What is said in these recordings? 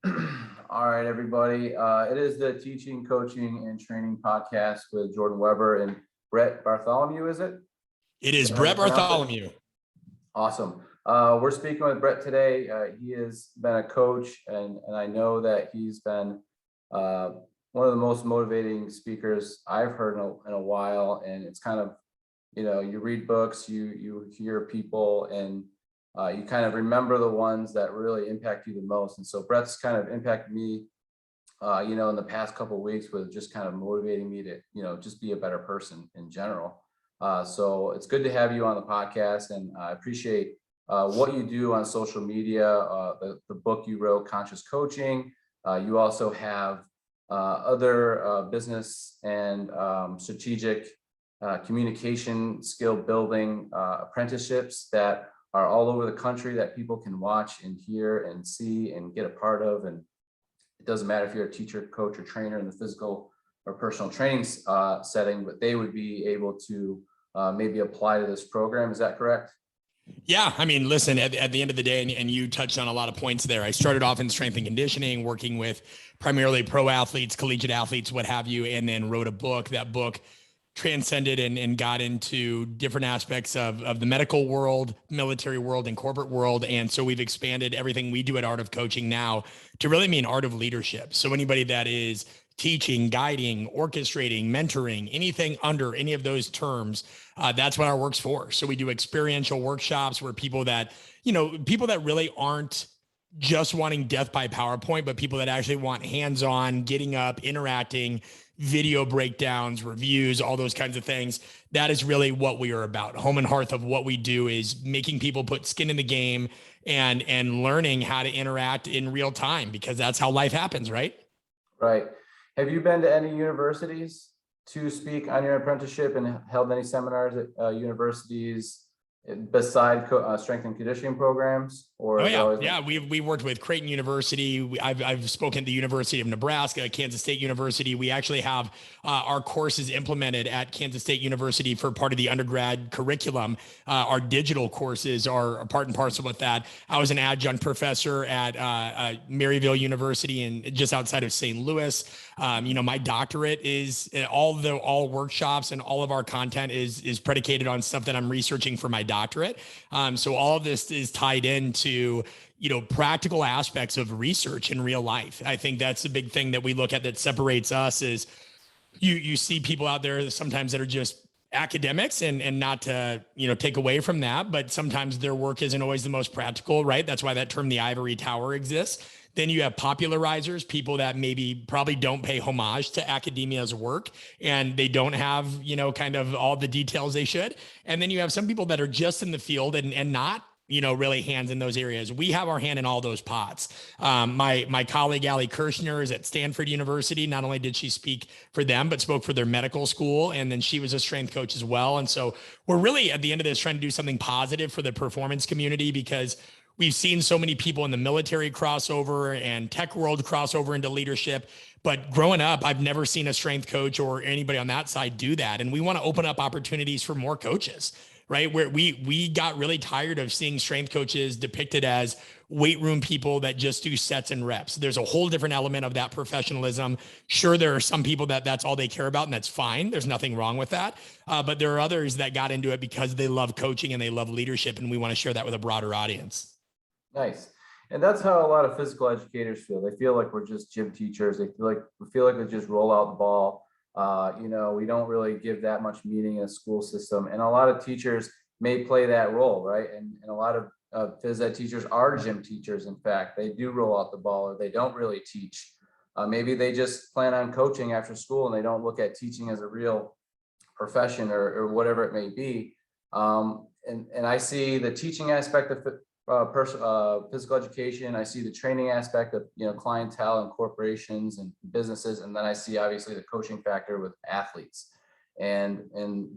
All right, everybody. It is the Teaching, Coaching, and Training podcast with Jordan Weber and Brett Bartholomew, is it? It is Is that how you Brett pronounce it? Bartholomew. Awesome. We're speaking with Brett today. He has been a coach, and I know that he's been one of the most motivating speakers I've heard in a while. And it's kind of, you read books, you hear people, and you kind of remember the ones that really impact you the most. And so Brett's kind of impacted me, in the past couple of weeks with just kind of motivating me to, just be a better person in general. So it's good to have you on the podcast, and I appreciate what you do on social media, the book you wrote, Conscious Coaching. You also have other business and strategic communication skill building apprenticeships that are all over the country that people can watch and hear and see and get a part of. And it doesn't matter if you're a teacher, coach, or trainer in the physical or personal training setting, but they would be able to maybe apply to this program. Is that correct? Yeah. I mean, listen, at the end of the day, and you touched on a lot of points there. I started off in strength and conditioning, working with primarily pro athletes, collegiate athletes, what have you, and then wrote a book. That book transcended and got into different aspects of the medical world, military world, and corporate world. And so we've expanded everything we do at Art of Coaching now to really mean art of leadership. So anybody that is teaching, guiding, orchestrating, mentoring, anything under any of those terms, that's what our work's for. So we do experiential workshops where people that really aren't just wanting death by PowerPoint, but people that actually want hands-on, getting up, interacting, video breakdowns, reviews, all those kinds of things. That is really what we are about. Home and hearth of what we do is making people put skin in the game and learning how to interact in real time, because that's how life happens, right? Right. Have you been to any universities to speak on your apprenticeship and held any seminars at universities beside strength and conditioning programs? Or we worked with Creighton University. I've spoken at the University of Nebraska, Kansas State University. We actually have our courses implemented at Kansas State University for part of the undergrad curriculum. Our digital courses are part and parcel with that. I was an adjunct professor at Maryville University and just outside of St. Louis. My doctorate is all workshops and all of our content is predicated on stuff that I'm researching for my doctorate. So all of this is tied into practical aspects of research in real life. I think that's the big thing that we look at that separates us is you see people out there sometimes that are just academics and not to, take away from that, but sometimes their work isn't always the most practical, right? That's why that term, the ivory tower, exists. Then you have popularizers, people that probably don't pay homage to academia's work and they don't have, kind of all the details they should. And then you have some people that are just in the field and not, really hands in those areas. We have our hand in all those pots. My colleague, Allie Kirshner, is at Stanford University. Not only did she speak for them, but spoke for their medical school. And then she was a strength coach as well. And so we're really at the end of this trying to do something positive for the performance community, because we've seen so many people in the military crossover and tech world crossover into leadership. But growing up, I've never seen a strength coach or anybody on that side do that. And we want to open up opportunities for more coaches, right? Where we got really tired of seeing strength coaches depicted as weight room people that just do sets and reps. There's a whole different element of that professionalism. Sure, there are some people that's all they care about, and that's fine. There's nothing wrong with that. But there are others that got into it because they love coaching and they love leadership, and we want to share that with a broader audience. Nice. And that's how a lot of physical educators feel. They feel like we're just gym teachers. We feel like we just roll out the ball. We don't really give that much meaning in a school system. And a lot of teachers may play that role, right? And a lot of phys ed teachers are gym teachers. In fact, they do roll out the ball, or they don't really teach. Maybe they just plan on coaching after school and they don't look at teaching as a real profession or whatever it may be. And I see the teaching aspect of physical education. I see the training aspect of clientele and corporations and businesses, and then I see obviously the coaching factor with athletes. And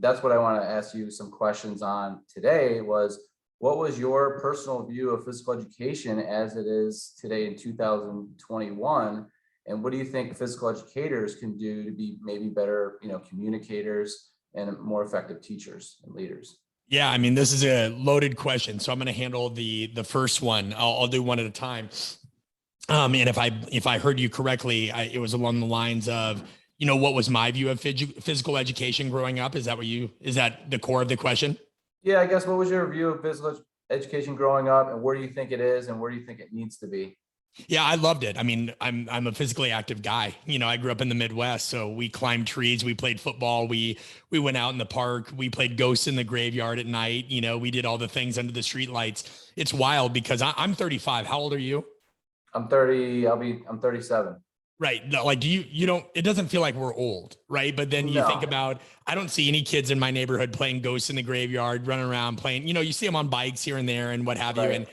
that's what I want to ask you some questions on today. Was what was your personal view of physical education as it is today in 2021, and what do you think physical educators can do to be maybe better communicators and more effective teachers and leaders? Yeah, I mean, this is a loaded question, so I'm going to handle the first one. I'll do one at a time. And if I heard you correctly, it was along the lines of, what was my view of physical education growing up? Is that the core of the question? Yeah, I guess what was your view of physical education growing up, and where do you think it is, and where do you think it needs to be? Yeah, I loved it. I mean, I'm a physically active guy. I grew up in the Midwest, so we climbed trees, we played football, we went out in the park, we played ghosts in the graveyard at night. We did all the things under the street lights. It's wild because I'm 35. How old are you? I'm 30. I'm 37. Right. No, like, you don't, it doesn't feel like we're old, right? But then you think No. about, I don't see any kids in my neighborhood playing ghosts in the graveyard, running around playing, you see them on bikes here and there and what have you. Right. And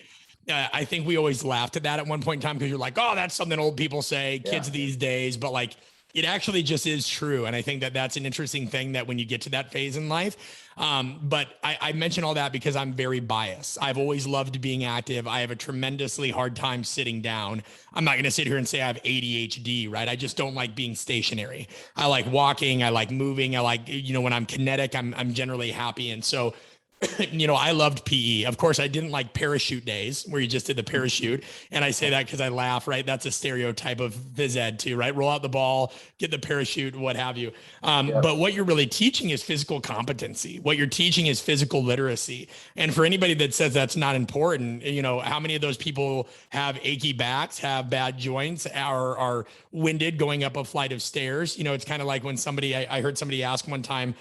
I think we always laughed at that at one point in time because you're like, oh, that's something old people say, Yeah. kids these days. But like, it actually just is true. And I think that that's an interesting thing that when you get to that phase in life. But I mention all that because I'm very biased. I've always loved being active. I have a tremendously hard time sitting down. I'm not going to sit here and say I have ADHD, right? I just don't like being stationary. I like walking. I like moving. I like, when I'm kinetic, I'm generally happy. And so, I loved PE. Of course, I didn't like parachute days where you just did the parachute. And I say that because I laugh, right? That's a stereotype of phys ed too, right? Roll out the ball, get the parachute, what have you. But Yep. what you're really teaching is physical competency. What you're teaching is physical literacy. And for anybody that says that's not important, how many of those people have achy backs, have bad joints, are winded going up a flight of stairs? It's kind of like when I heard somebody ask one time,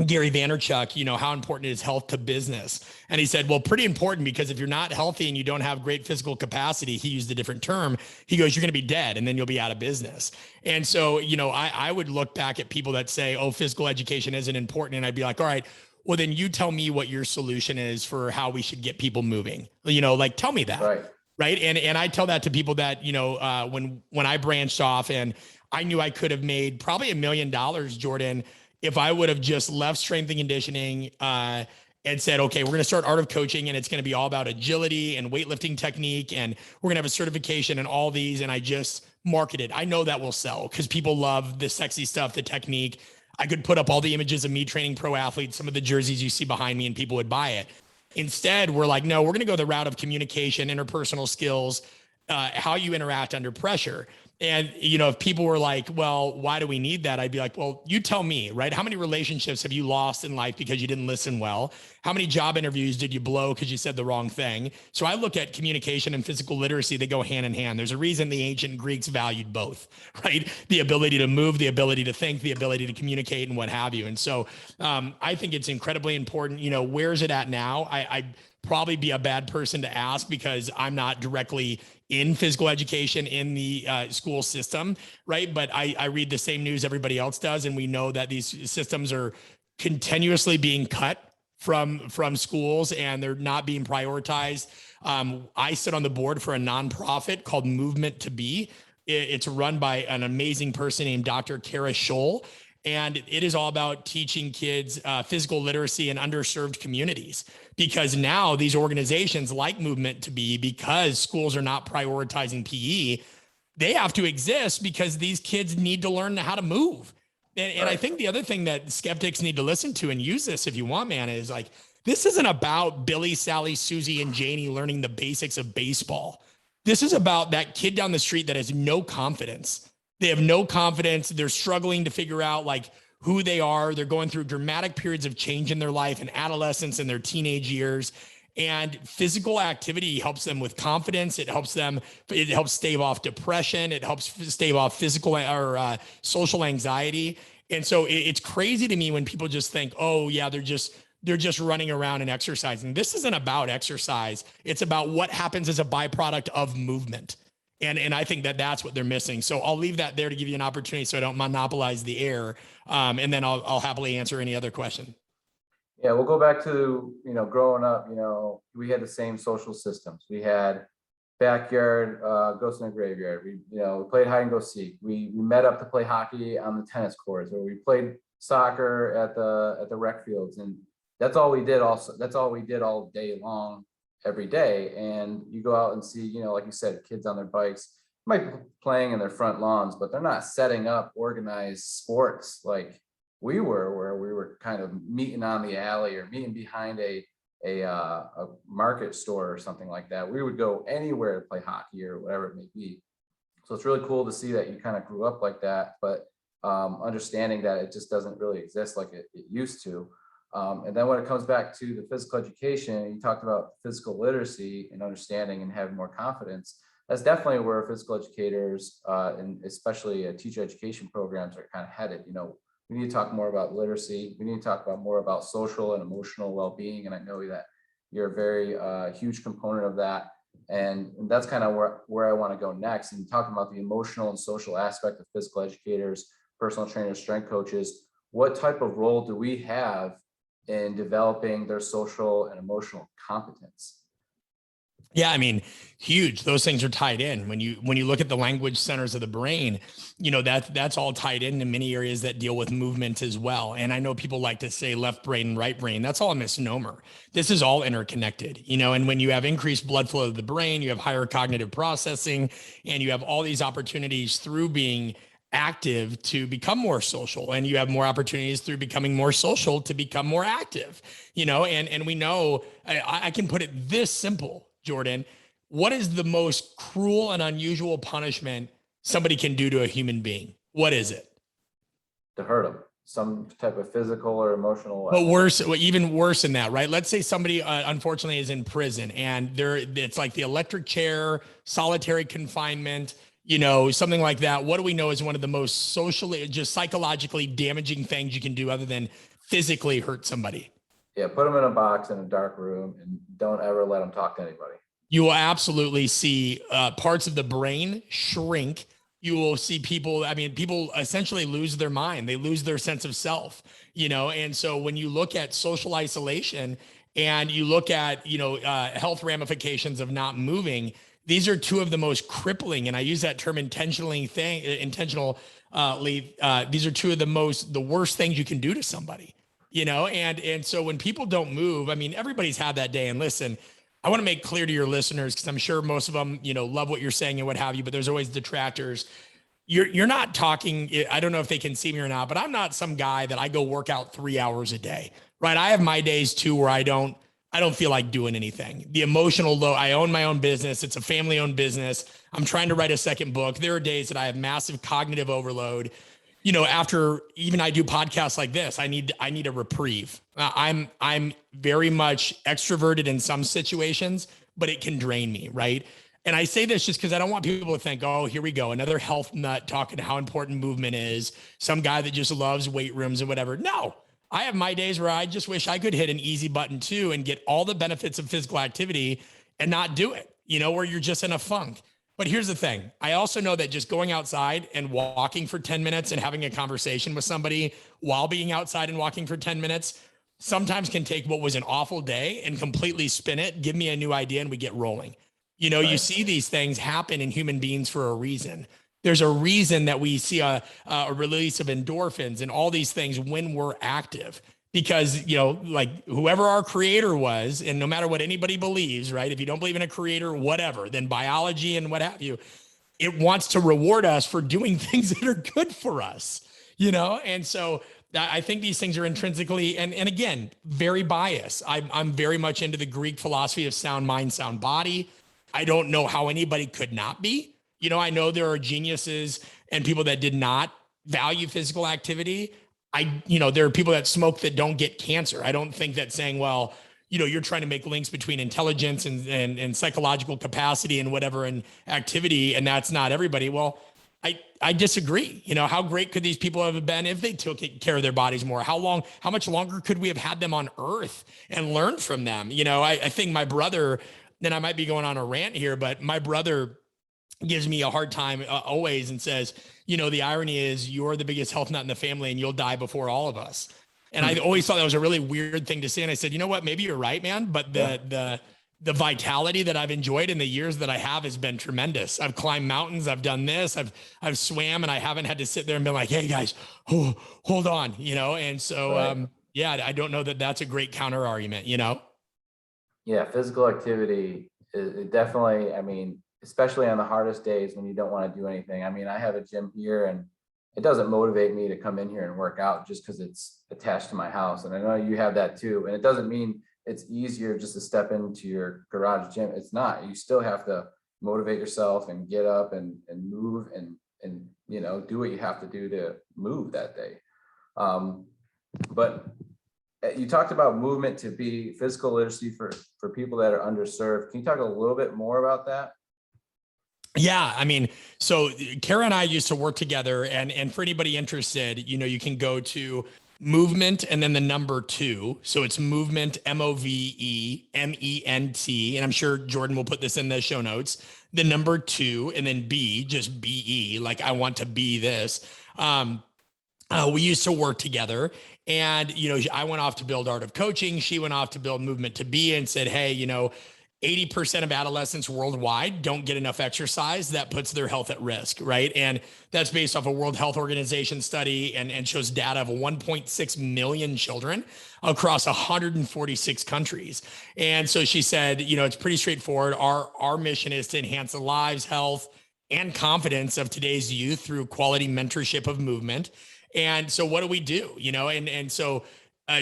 Gary Vaynerchuk, how important is health to business? And he said, well, pretty important, because if you're not healthy and you don't have great physical capacity, he used a different term. He goes, you're going to be dead and then you'll be out of business. And so, I would look back at people that say, oh, physical education isn't important. And I'd be like, all right, well, then you tell me what your solution is for how we should get people moving. Like, tell me that. Right. Right. And I tell that to people that, when I branched off and I knew I could have made probably $1 million, Jordan, if I would have just left strength and conditioning and said, okay, we're going to start art of coaching and it's going to be all about agility and weightlifting technique. And we're going to have a certification and all these. And I just marketed. I know that will sell because people love the sexy stuff, the technique. I could put up all the images of me training pro athletes, some of the jerseys you see behind me, and people would buy it. Instead, we're like, no, we're going to go the route of communication, interpersonal skills, how you interact under pressure. And, if people were like, well, why do we need that? I'd be like, well, you tell me, right? How many relationships have you lost in life because you didn't listen well? How many job interviews did you blow because you said the wrong thing? So I look at communication and physical literacy. They go hand in hand. There's a reason the ancient Greeks valued both, right? The ability to move, the ability to think, the ability to communicate, and what have you. And so I think it's incredibly important. Where is it at now? I'd probably be a bad person to ask because I'm not directly in physical education in the school system, right? But I read the same news everybody else does, and we know that these systems are continuously being cut from schools, and they're not being prioritized. I sit on the board for a nonprofit called Movement to Be. It's run by an amazing person named Dr. Kara Scholl, and it is all about teaching kids physical literacy in underserved communities. Because now these organizations like Movement to Be, because schools are not prioritizing PE, they have to exist because these kids need to learn how to move. And I think the other thing that skeptics need to listen to, and use this if you want, man, is like, this isn't about Billy, Sally, Susie, and Janie learning the basics of baseball. This is about that kid down the street that has no confidence. They have no confidence. They're struggling to figure out like who they are. They're going through dramatic periods of change in their life and adolescence and their teenage years. And physical activity helps them with confidence. It helps stave off depression. It helps stave off physical or social anxiety. And so it's crazy to me when people just think, oh yeah, they're just running around and exercising. This isn't about exercise. It's about what happens as a byproduct of movement. And I think that that's what they're missing. So I'll leave that there to give you an opportunity so I don't monopolize the air. And then I'll happily answer any other question. Yeah, we'll go back to, growing up, we had the same social systems. We had backyard, ghost in the graveyard. We played hide and go seek. We met up to play hockey on the tennis courts, or we played soccer at the rec fields. And that's all we did that's all we did all day long, every day. And you go out and see, like you said, kids on their bikes might be playing in their front lawns, but they're not setting up organized sports like we were, where we were kind of meeting on the alley or meeting behind a a market store or something like that, we would go anywhere to play hockey or whatever it may be. So it's really cool to see that you kind of grew up like that, but understanding that it just doesn't really exist like it used to. And then when it comes back to the physical education, you talked about physical literacy and understanding and having more confidence. That's definitely where physical educators and especially teacher education programs are kind of headed. You know, we need to talk more about literacy. We need to talk about more about social and emotional well-being. And I know that you're a very huge component of that. And that's kind of where I want to go next. And talking about the emotional and social aspect of physical educators, personal trainers, strength coaches, what type of role do we have in developing their social and emotional competence? Yeah, I mean, huge. Those things are tied in. When you look at the language centers of the brain, you know, that's all tied into many areas that deal with movement as well. And I know people like to say left brain and right brain. That's all a misnomer. This is all interconnected, you know, and when you have increased blood flow to the brain, you have higher cognitive processing, and you have all these opportunities through being active to become more social, and you have more opportunities through becoming more social to become more active, you know, and we know, I can put it this simple, Jordan. What is the most cruel and unusual punishment somebody can do to a human being? What is it? To hurt them, some type of physical or emotional way. But worse, even worse than that, right? Let's say somebody unfortunately is in prison and it's like the electric chair, solitary confinement, you know, something like that. What do we know is one of the most socially, just psychologically damaging things you can do other than physically hurt somebody? Yeah, put them in a box in a dark room and don't ever let them talk to anybody. You will absolutely see parts of the brain shrink. You will see people, I mean, people essentially lose their mind. They lose their sense of self, you know? And so when you look at social isolation and you look at, you know, health ramifications of not moving, these are two of the most crippling, and I use that term intentionally, these are two of the worst things you can do to somebody, you know? And so when people don't move, I mean, everybody's had that day. And listen, I want to make clear to your listeners, because I'm sure most of them, you know, love what you're saying and what have you, but there's always detractors. You're not talking, I don't know if they can see me or not, but I'm not some guy that I go work out 3 hours a day, right? I have my days too, where I don't feel like doing anything. The emotional load, I own my own business. It's a family owned business. I'm trying to write a second book. There are days that I have massive cognitive overload. You know, after even I do podcasts like this, I need a reprieve. I'm very much extroverted in some situations, but it can drain me, right? And I say this just because I don't want people to think, oh, here we go, another health nut talking how important movement is, some guy that just loves weight rooms and whatever. No, I have my days where I just wish I could hit an easy button too and get all the benefits of physical activity and not do it, you know, where you're just in a funk. But here's the thing. I also know that just going outside and walking for 10 minutes and having a conversation with somebody while being outside and walking for 10 minutes sometimes can take what was an awful day and completely spin it, give me a new idea, and we get rolling. You know, you see these things happen in human beings for a reason. There's a reason that we see a release of endorphins and all these things when we're active. Because, you know, like whoever our creator was, and no matter what anybody believes, right? If you don't believe in a creator, whatever, then biology and what have you, it wants to reward us for doing things that are good for us, you know? And so I think these things are intrinsically, and again, very biased. I'm very much into the Greek philosophy of sound mind, sound body. I don't know how anybody could not be. You know, I know there are geniuses and people that did not value physical activity. There are people that smoke that don't get cancer. I don't think that saying, well, you know, you're trying to make links between intelligence and psychological capacity and whatever and activity, and that's not everybody. Well, I disagree. You know, how great could these people have been if they took care of their bodies more? How much longer could we have had them on earth and learned from them? You know, I think my brother, and I might be going on a rant here, but my brother gives me a hard time always and says, you know, the irony is you're the biggest health nut in the family and you'll die before all of us. And I always thought that was a really weird thing to say. And I said, you know what, maybe you're right, man. But the vitality that I've enjoyed in the years that I have has been tremendous. I've climbed mountains. I've done this. I've swam, and I haven't had to sit there and be like, hey guys, hold on, you know? And so, I don't know that that's a great counter argument, you know? Yeah, physical activity is definitely, I mean, especially on the hardest days when you don't want to do anything. I mean, I have a gym here and it doesn't motivate me to come in here and work out just because it's attached to my house. And I know you have that too. And it doesn't mean it's easier just to step into your garage gym. It's not. You still have to motivate yourself and get up and move and do what you have to do to move that day. But you talked about movement to be physical literacy for people that are underserved. Can you talk a little bit more about that? Yeah, I mean, so Kara and I used to work together, and for anybody interested, you can go to movement and then the number 2. So it's movement, MOVEMENT. And I'm sure Jordan will put this in the show notes. The number 2 and then B, just BE, like I want to be this. We used to work together, and, I went off to build Art of Coaching. She went off to build Movement to Be, and said, hey, 80% of adolescents worldwide don't get enough exercise. That puts their health at risk, right? And that's based off a World Health Organization study, and shows data of 1.6 million children across 146 countries. And so she said, it's pretty straightforward. Our mission is to enhance the lives, health, and confidence of today's youth through quality mentorship of movement. And so what do we do? And so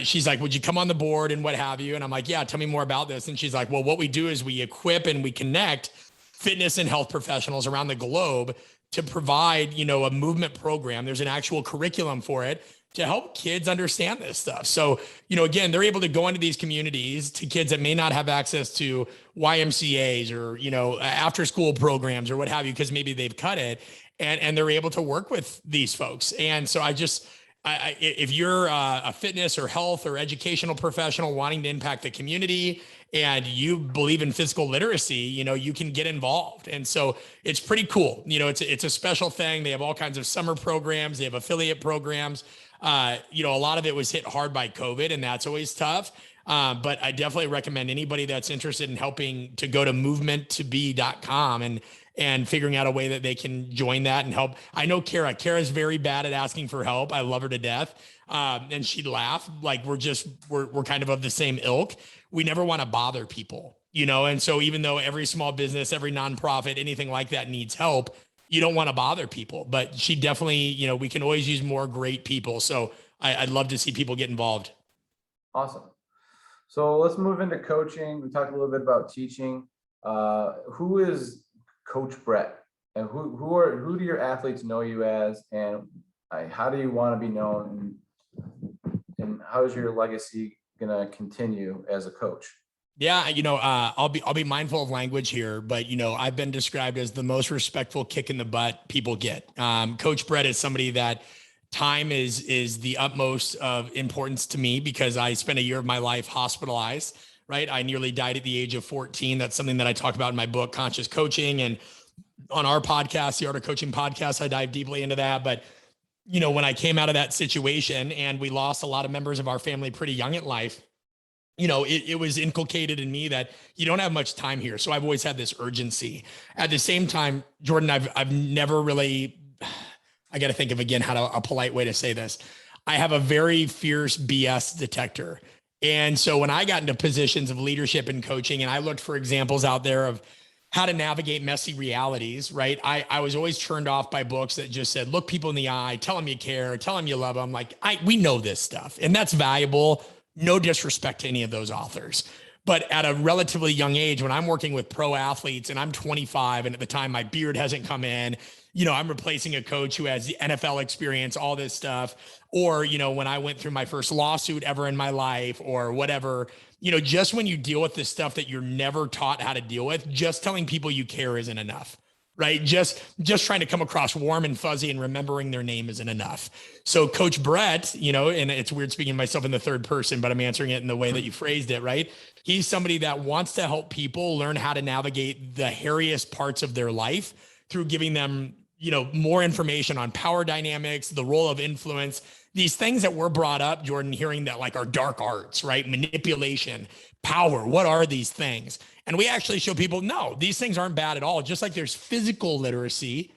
she's like, would you come on the board and what have you? And I'm like, yeah, tell me more about this. And she's like, well, what we do is we equip and we connect fitness and health professionals around the globe to provide, a movement program. There's an actual curriculum for it to help kids understand this stuff. So, again, they're able to go into these communities to kids that may not have access to YMCAs or, after school programs or what have you, because maybe they've cut it, and they're able to work with these folks. And so if you're a fitness or health or educational professional wanting to impact the community and you believe in physical literacy, you can get involved. And so it's pretty cool. It's a special thing. They have all kinds of summer programs. They have affiliate programs. A lot of it was hit hard by COVID, and that's always tough. But I definitely recommend anybody that's interested in helping to go to movementtobe.com and figuring out a way that they can join that and help. I know Kara's very bad at asking for help. I love her to death. And she'd laugh. Like we're kind of the same ilk. We never want to bother people, And so even though every small business, every nonprofit, anything like that needs help, you don't want to bother people, but she definitely, we can always use more great people. So I'd love to see people get involved. Awesome. So let's move into coaching. We talked a little bit about teaching. Who is Coach Brett, and who do your athletes know you as, and how do you want to be known, and how is your legacy going to continue as a coach? Yeah, I'll be mindful of language here, but I've been described as the most respectful kick in the butt people get. Coach Brett is somebody that time is the utmost of importance to me, because I spent a year of my life hospitalized. Right, I nearly died at the age of 14. That's something that I talk about in my book, Conscious Coaching, and on our podcast, the Art of Coaching podcast, I dive deeply into that. But when I came out of that situation and we lost a lot of members of our family pretty young in life, it was inculcated in me that you don't have much time here. So I've always had this urgency. At the same time, Jordan, I've never really, I got to think of again a polite way to say this. I have a very fierce BS detector. And so when I got into positions of leadership and coaching, and I looked for examples out there of how to navigate messy realities, right? I was always turned off by books that just said, look people in the eye, tell them you care, tell them you love them. Like, we know this stuff, and that's valuable. No disrespect to any of those authors. But at a relatively young age, when I'm working with pro athletes and I'm 25, and at the time my beard hasn't come in, I'm replacing a coach who has the NFL experience, all this stuff. Or, when I went through my first lawsuit ever in my life or whatever, just when you deal with this stuff that you're never taught how to deal with, just telling people you care isn't enough, right? Just trying to come across warm and fuzzy and remembering their name isn't enough. So Coach Brett, and it's weird speaking to myself in the third person, but I'm answering it in the way that you phrased it, right? He's somebody that wants to help people learn how to navigate the hairiest parts of their life through giving them, more information on power dynamics, the role of influence, these things that were brought up, Jordan, hearing that like are dark arts, right? Manipulation, power. What are these things? And we actually show people, no, these things aren't bad at all. Just like there's physical literacy,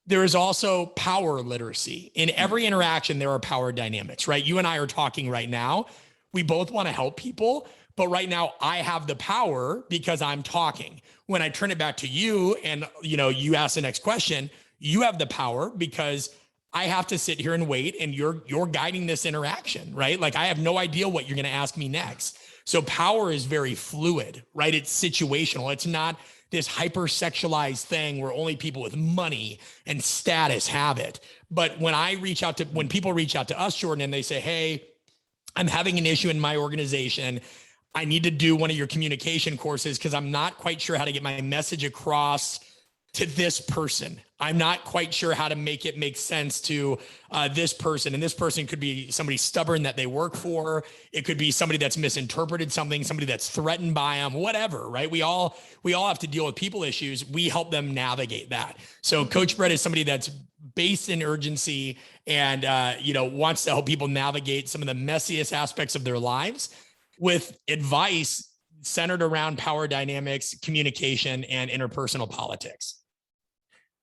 there is also power literacy. In every interaction, there are power dynamics, right? You and I are talking right now. We both want to help people, but right now I have the power because I'm talking. When I turn it back to you and, you ask the next question, you have the power because I have to sit here and wait, and you're guiding this interaction, right? Like I have no idea what you're going to ask me next. So power is very fluid, right? It's situational. It's not this hypersexualized thing where only people with money and status have it. But when people reach out to us, Jordan, and they say, hey, I'm having an issue in my organization. I need to do one of your communication courses because I'm not quite sure how to get my message across to this person. I'm not quite sure how to make it make sense to this person. And this person could be somebody stubborn that they work for. It could be somebody that's misinterpreted something, somebody that's threatened by them, whatever, right? We all have to deal with people issues. We help them navigate that. So Coach Brett is somebody that's based in urgency and, wants to help people navigate some of the messiest aspects of their lives with advice centered around power dynamics, communication, and interpersonal politics.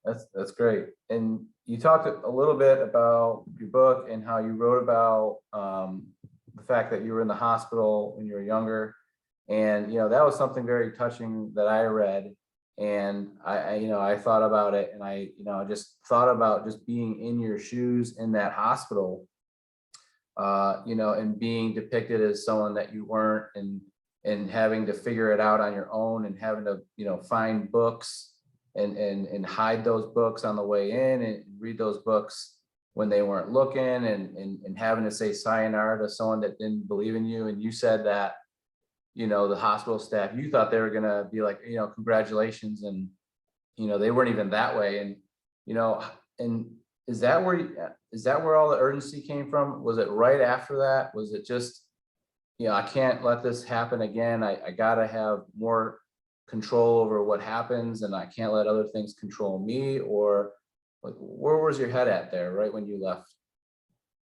That's great. And you talked a little bit about your book and how you wrote about the fact that you were in the hospital when you were younger. And, that was something very touching that I read. And I thought about it, and I just thought about just being in your shoes in that hospital, and being depicted as someone that you weren't, and having to figure it out on your own, and having to, find books and hide those books on the way in, and read those books when they weren't looking, and having to say sayonara to someone that didn't believe in you. And you said that, the hospital staff, you thought they were going to be like, congratulations. And, they weren't even that way. And, and is that where all the urgency came from? Was it right after that? Was it just, I can't let this happen again. I gotta have more control over what happens, and I can't let other things control me? Or like, where was your head at there right when you left?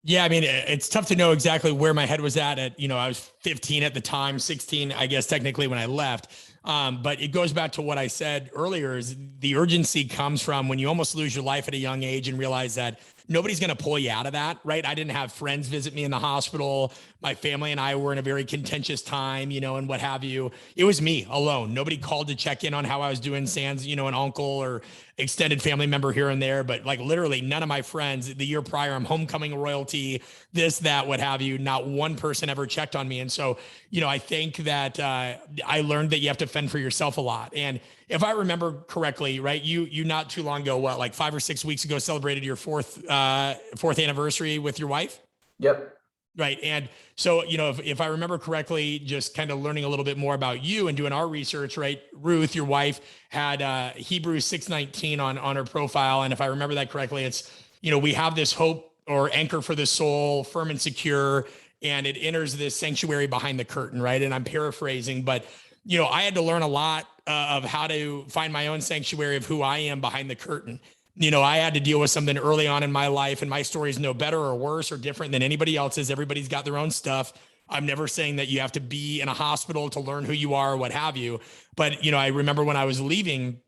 Yeah, I mean, it's tough to know exactly where my head was at, I was 15 at the time, 16, I guess, technically when I left. But it goes back to what I said earlier, is the urgency comes from when you almost lose your life at a young age and realize that nobody's going to pull you out of that, right? I didn't have friends visit me in the hospital. My family and I were in a very contentious time, and what have you. It was me alone. Nobody called to check in on how I was doing, sans, an uncle or extended family member here and there. But like literally none of my friends. The year prior, I'm homecoming royalty, this, that, what have you. Not one person ever checked on me. And so, I think that I learned that you have to fend for yourself a lot. And if I remember correctly, right, you not too long ago, like 5 or 6 weeks ago, celebrated your fourth anniversary with your wife. Yep. Right. And so, if I remember correctly, just kind of learning a little bit more about you and doing our research, right? Ruth, your wife, had Hebrews 6:19 on her profile. And if I remember that correctly, it's, we have this hope or anchor for the soul, firm and secure, and it enters this sanctuary behind the curtain, right? And I'm paraphrasing, but, I had to learn a lot of how to find my own sanctuary of who I am behind the curtain. I had to deal with something early on in my life, and my story is no better or worse or different than anybody else's. Everybody's got their own stuff. I'm never saying that you have to be in a hospital to learn who you are or what have you. But, I remember when I was leaving,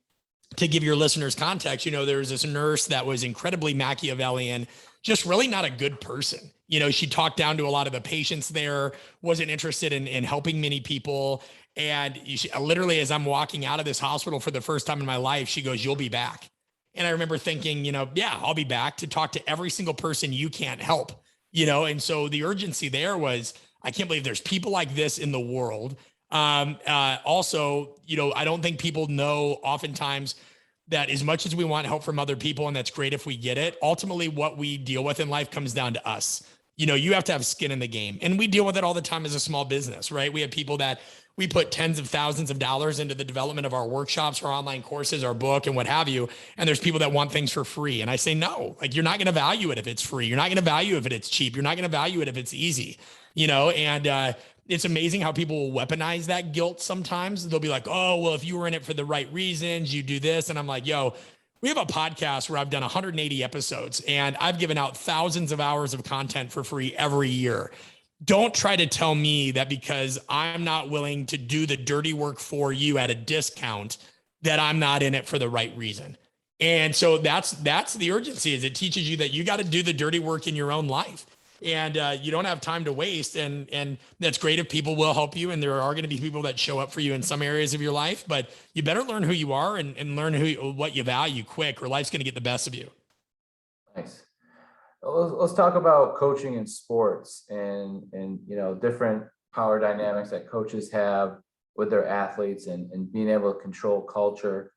to give your listeners context, there was this nurse that was incredibly Machiavellian, just really not a good person. She talked down to a lot of the patients there, wasn't interested in helping many people. And literally, as I'm walking out of this hospital for the first time in my life, she goes, "You'll be back." And I remember thinking, yeah, I'll be back to talk to every single person you can't help, and so the urgency there was, I can't believe there's people like this in the world. Also, I don't think people know oftentimes that as much as we want help from other people, and that's great if we get it, ultimately what we deal with in life comes down to us. You have to have skin in the game, and we deal with it all the time as a small business, right? We have people that we put tens of thousands of dollars into the development of our workshops, our online courses, our book, and what have you. And there's people that want things for free. And I say, no, like, you're not going to value it if it's free. You're not going to value it if it's cheap. You're not going to value it if it's easy, and it's amazing how people will weaponize that guilt sometimes. They'll be like, oh, well, if you were in it for the right reasons, you do this. And I'm like, yo, we have a podcast where I've done 180 episodes, and I've given out thousands of hours of content for free every year. Don't try to tell me that because I'm not willing to do the dirty work for you at a discount, that I'm not in it for the right reason. And so that's the urgency, is it teaches you that you got to do the dirty work in your own life. And you don't have time to waste. And that's great if people will help you. And there are going to be people that show up for you in some areas of your life, but you better learn who you are and learn what you value quick, or life's going to get the best of you. Nice. Let's talk about coaching in sports and different power dynamics that coaches have with their athletes and being able to control culture.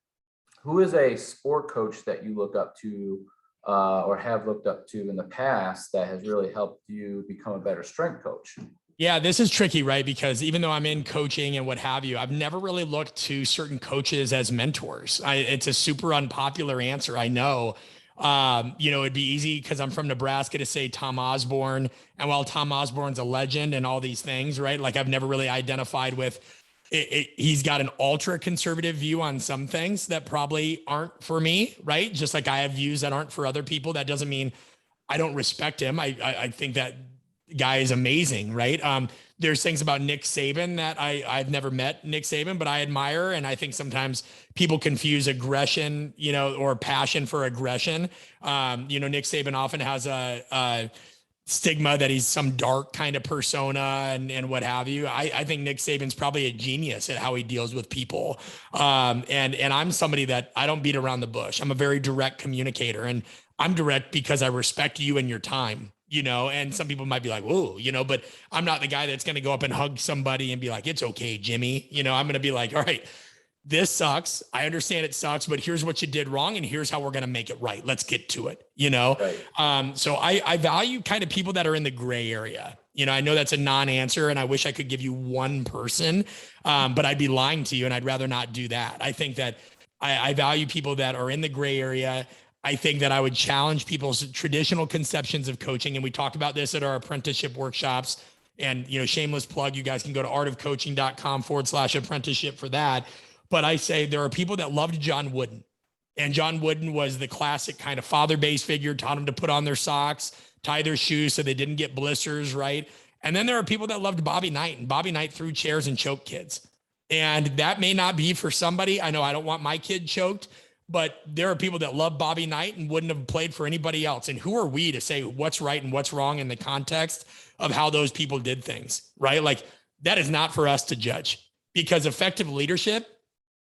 Who is a sport coach that you look up to or have looked up to in the past that has really helped you become a better strength coach? Yeah, this is tricky, right? Because even though I'm in coaching and what have you, I've never really looked to certain coaches as mentors. It's a super unpopular answer, I know. It'd be easy because I'm from Nebraska to say Tom Osborne. And while Tom Osborne's a legend and all these things, right? Like I've never really identified with it. He's got an ultra conservative view on some things that probably aren't for me, right? Just like I have views that aren't for other people. That doesn't mean I don't respect him. I think that guy is amazing, right? There's things about Nick Saban that I've never met Nick Saban, but I admire. And I think sometimes people confuse aggression, or passion for aggression. Nick Saban often has a stigma that he's some dark kind of persona and what have you. I think Nick Saban's probably a genius at how he deals with people. And I'm somebody that I don't beat around the bush. I'm a very direct communicator, and I'm direct because I respect you and your time. And some people might be like, whoa, but I'm not the guy that's going to go up and hug somebody and be like, it's okay, Jimmy. I'm going to be like, all right, this sucks. I understand it sucks, but here's what you did wrong. And here's how we're going to make it right. Let's get to it, Right. So I value kind of people that are in the gray area. I know that's a non-answer and I wish I could give you one person, but I'd be lying to you and I'd rather not do that. I think that I value people that are in the gray area. I think that I would challenge people's traditional conceptions of coaching. And we talked about this at our apprenticeship workshops. And, shameless plug, you guys can go to artofcoaching.com/apprenticeship for that. But I say there are people that loved John Wooden. And John Wooden was the classic kind of father-based figure, taught them to put on their socks, tie their shoes so they didn't get blisters, right? And then there are people that loved Bobby Knight. And Bobby Knight threw chairs and choked kids. And that may not be for somebody. I know I don't want my kid choked. But there are people that love Bobby Knight and wouldn't have played for anybody else. And who are we to say what's right and what's wrong in the context of how those people did things, right? Like that is not for us to judge, because effective leadership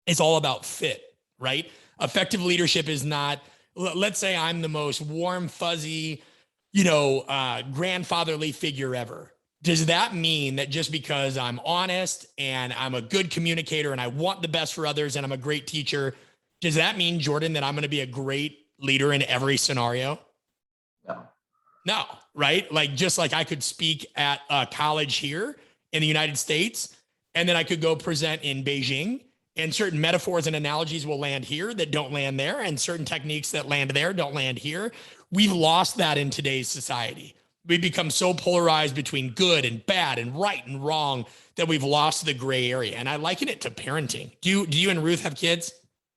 is all about fit, right? Effective leadership is not, let's say I'm the most warm, fuzzy, grandfatherly figure ever. Does that mean that just because I'm honest and I'm a good communicator and I want the best for others and I'm a great teacher, does that mean, Jordan, that I'm going to be a great leader in every scenario? No, right? Like, just like I could speak at a college here in the United States, and then I could go present in Beijing, and certain metaphors and analogies will land here that don't land there, and certain techniques that land there don't land here. We've lost that in today's society. We've become so polarized between good and bad and right and wrong that we've lost the gray area. And I liken it to parenting. Do you and Ruth have kids?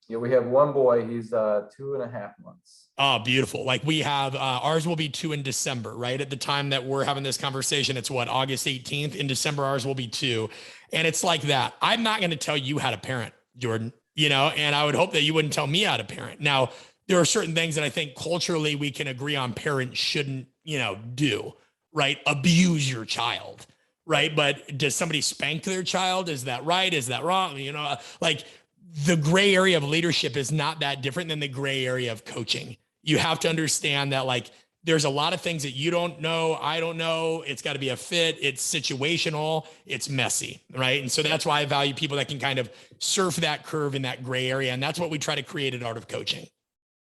Yeah, we have one boy. He's 2.5 months. Oh, beautiful. Like we have, ours will be 2 in December, right? At the time that we're having this conversation, it's what, August 18th. In December, ours will be 2. And it's like that. I'm not going to tell you how to parent, Jordan, and I would hope that you wouldn't tell me how to parent. Now, there are certain things that I think culturally we can agree on parents shouldn't, do, right? Abuse your child, right? But does somebody spank their child? Is that right? Is that wrong? Like, the gray area of leadership is not that different than the gray area of coaching. You have to understand that, like, there's a lot of things that you don't know. I don't know. It's got to be a fit. It's situational. It's messy. Right. And so that's why I value people that can kind of surf that curve in that gray area. And that's what we try to create at Art of Coaching.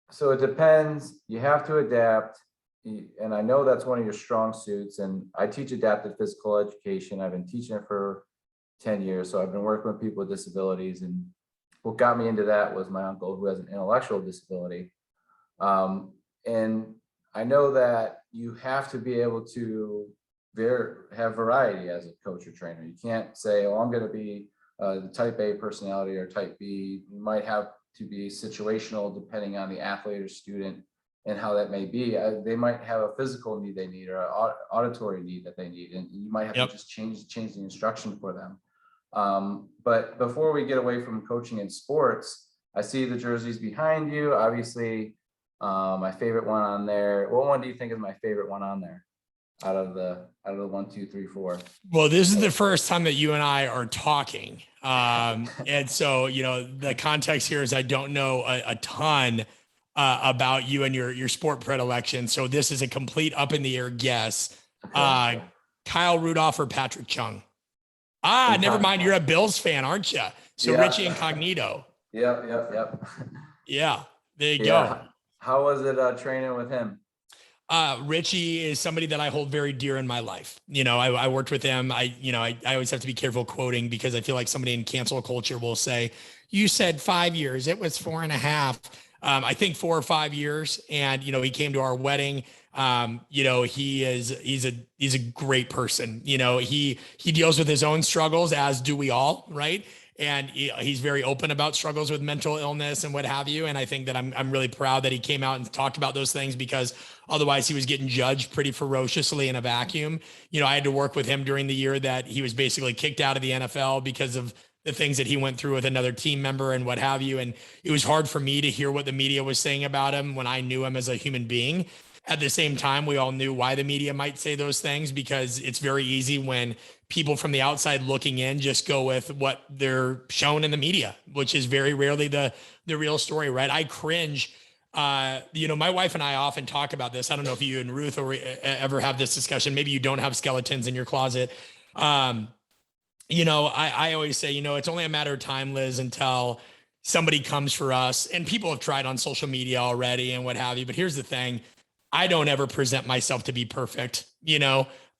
So it depends. You have to adapt. And I know that's one of your strong suits. And I teach adaptive physical education. I've been teaching it for 10 years. So I've been working with people with disabilities, and what got me into that was my uncle, who has an intellectual disability. And I know that you have to be able to have variety as a coach or trainer. You can't say, oh, I'm going to be the type A personality or type B. You might have to be situational depending on the athlete or student and how that may be. They might have a physical need they need, or an auditory need that they need, and you might have to just change the instruction for them. But before we get away from coaching in sports, I see the jerseys behind you. Obviously, my favorite one on there. What one do you think is my favorite one on there out of the 1, 2, 3, 4? Well, this is the first time that you and I are talking. And so, the context here is I don't know a ton about you and your sport predilection. So this is a complete up in the air guess. Okay. Kyle Rudolph or Patrick Chung? Never mind. You're a Bills fan, aren't you? So Yeah. Richie Incognito. Yep. Yeah, there you go. Yeah. How was it training with him? Richie is somebody that I hold very dear in my life. I worked with him. I always have to be careful quoting because I feel like somebody in cancel culture will say, you said 5 years, it was 4.5. I think 4 or 5 years. And, he came to our wedding. He's a great person. He deals with his own struggles, as do we all. Right. And he's very open about struggles with mental illness and what have you. And I think that I'm really proud that he came out and talked about those things, because otherwise he was getting judged pretty ferociously in a vacuum. I had to work with him during the year that he was basically kicked out of the NFL because of the things that he went through with another team member and what have you. And it was hard for me to hear what the media was saying about him when I knew him as a human being. At the same time, we all knew why the media might say those things, because it's very easy when people from the outside looking in just go with what they're shown in the media, which is very rarely the real story, right? I cringe. My wife and I often talk about this. I don't know if you and Ruth ever have this discussion. Maybe you don't have skeletons in your closet. I always say, it's only a matter of time, Liz, until somebody comes for us. And people have tried on social media already and what have you. But here's the thing. I don't ever present myself to be perfect.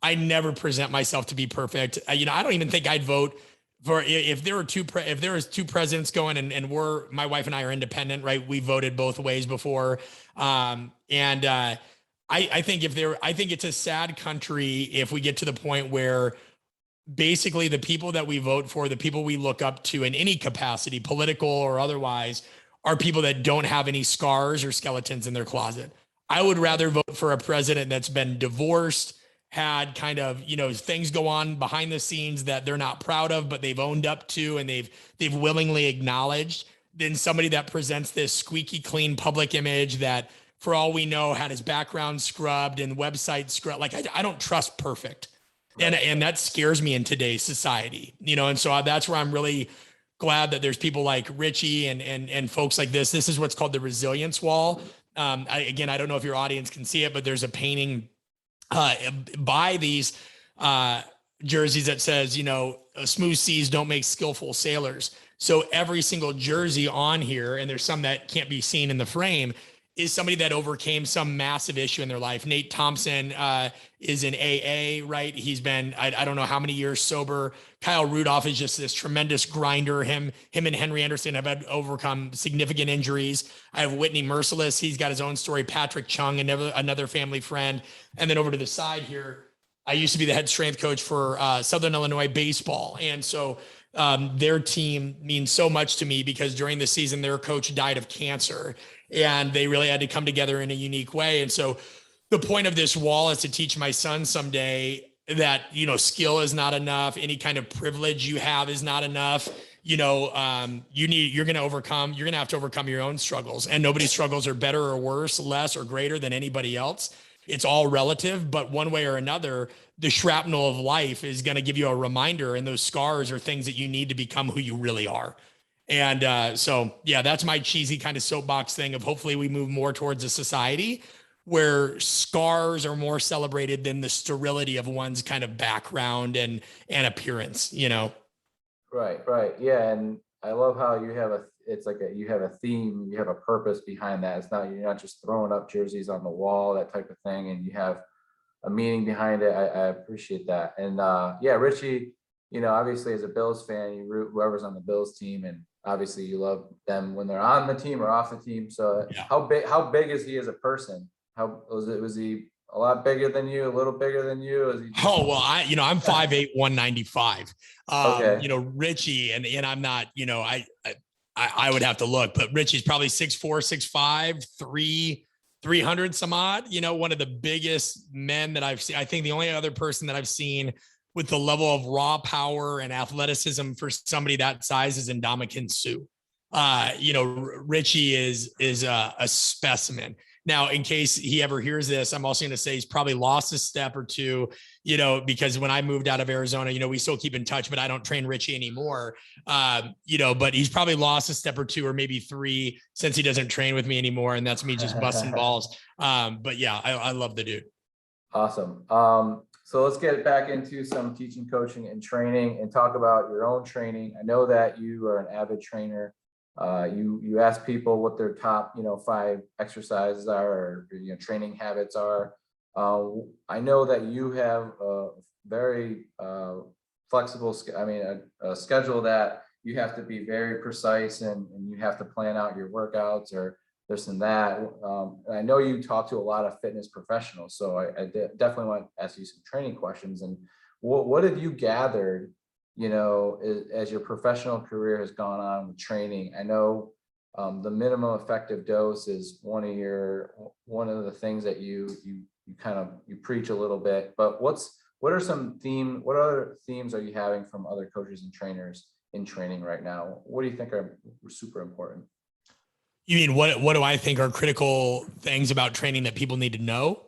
I never present myself to be perfect. I don't even think I'd vote for, if there was two presidents going, and my wife and I are independent, right? We voted both ways before. I think I think it's a sad country if we get to the point where basically the people that we vote for, the people we look up to in any capacity, political or otherwise, are people that don't have any scars or skeletons in their closet. I would rather vote for a president that's been divorced, had kind of, things go on behind the scenes that they're not proud of, but they've owned up to and they've willingly acknowledged, than somebody that presents this squeaky clean public image that, for all we know, had his background scrubbed and website scrubbed. Like, I don't trust perfect. Right. And that scares me in today's society, and so that's where I'm really glad that there's people like Richie and folks like this. This is what's called the resilience wall. I don't know if your audience can see it, but there's a painting by these jerseys that says, smooth seas don't make skillful sailors. So every single jersey on here, and there's some that can't be seen in the frame, is somebody that overcame some massive issue in their life. Nate Thompson is in AA, right? He's been, I don't know how many years sober. Kyle Rudolph is just this tremendous grinder. Him and Henry Anderson have had overcome significant injuries. I have Whitney Merciless. He's got his own story. Patrick Chung, another family friend. And then over to the side here, I used to be the head strength coach for Southern Illinois baseball. And so their team means so much to me, because during the season, their coach died of cancer, and they really had to come together in a unique way. And so the point of this wall is to teach my son someday that, skill is not enough. Any kind of privilege you have is not enough. You're going to have to overcome your own struggles, and nobody's struggles are better or worse, less or greater than anybody else. It's all relative, but one way or another, the shrapnel of life is going to give you a reminder, and those scars are things that you need to become who you really are. And so, yeah, that's my cheesy kind of soapbox thing of, hopefully we move more towards a society where scars are more celebrated than the sterility of one's kind of background and appearance, Right. Yeah. And I love how you have you have a theme, you have a purpose behind that. You're not just throwing up jerseys on the wall, that type of thing. And you have a meaning behind it. I appreciate that. And Richie, obviously as a Bills fan, you root whoever's on the Bills team, and obviously you love them when they're on the team or off the team. So yeah. How big is he as a person? How was he a lot bigger than you, a little bigger than you? Is he just... I'm 5'8", 195. Okay. Richie, and I'm not, I would have to look, but Richie's probably 6'4", 6'5", 300 some odd, one of the biggest men that I've seen. I think the only other person that I've seen with the level of raw power and athleticism for somebody that size is Ndamukong Suh. Richie is a specimen. Now, in case he ever hears this, I'm also going to say he's probably lost a step or two, because when I moved out of Arizona, we still keep in touch, but I don't train Richie anymore. But he's probably lost a step or two or maybe three since he doesn't train with me anymore. And that's me just busting balls. But yeah, I love the dude. Awesome. So let's get back into some teaching, coaching, and training, and talk about your own training. I know that you are an avid trainer. You ask people what their top 5 exercises are, or training habits are. I know that you have a very flexible, a schedule that you have to be very precise, and you have to plan out your workouts or this and that. And I know you talk to a lot of fitness professionals, so I definitely want to ask you some training questions. And what have you gathered, as your professional career has gone on with training? I know the minimum effective dose is one of the things that you preach a little bit, but what other themes are you having from other coaches and trainers in training right now? What do you think are super important? You mean what do I think are critical things about training that people need to know?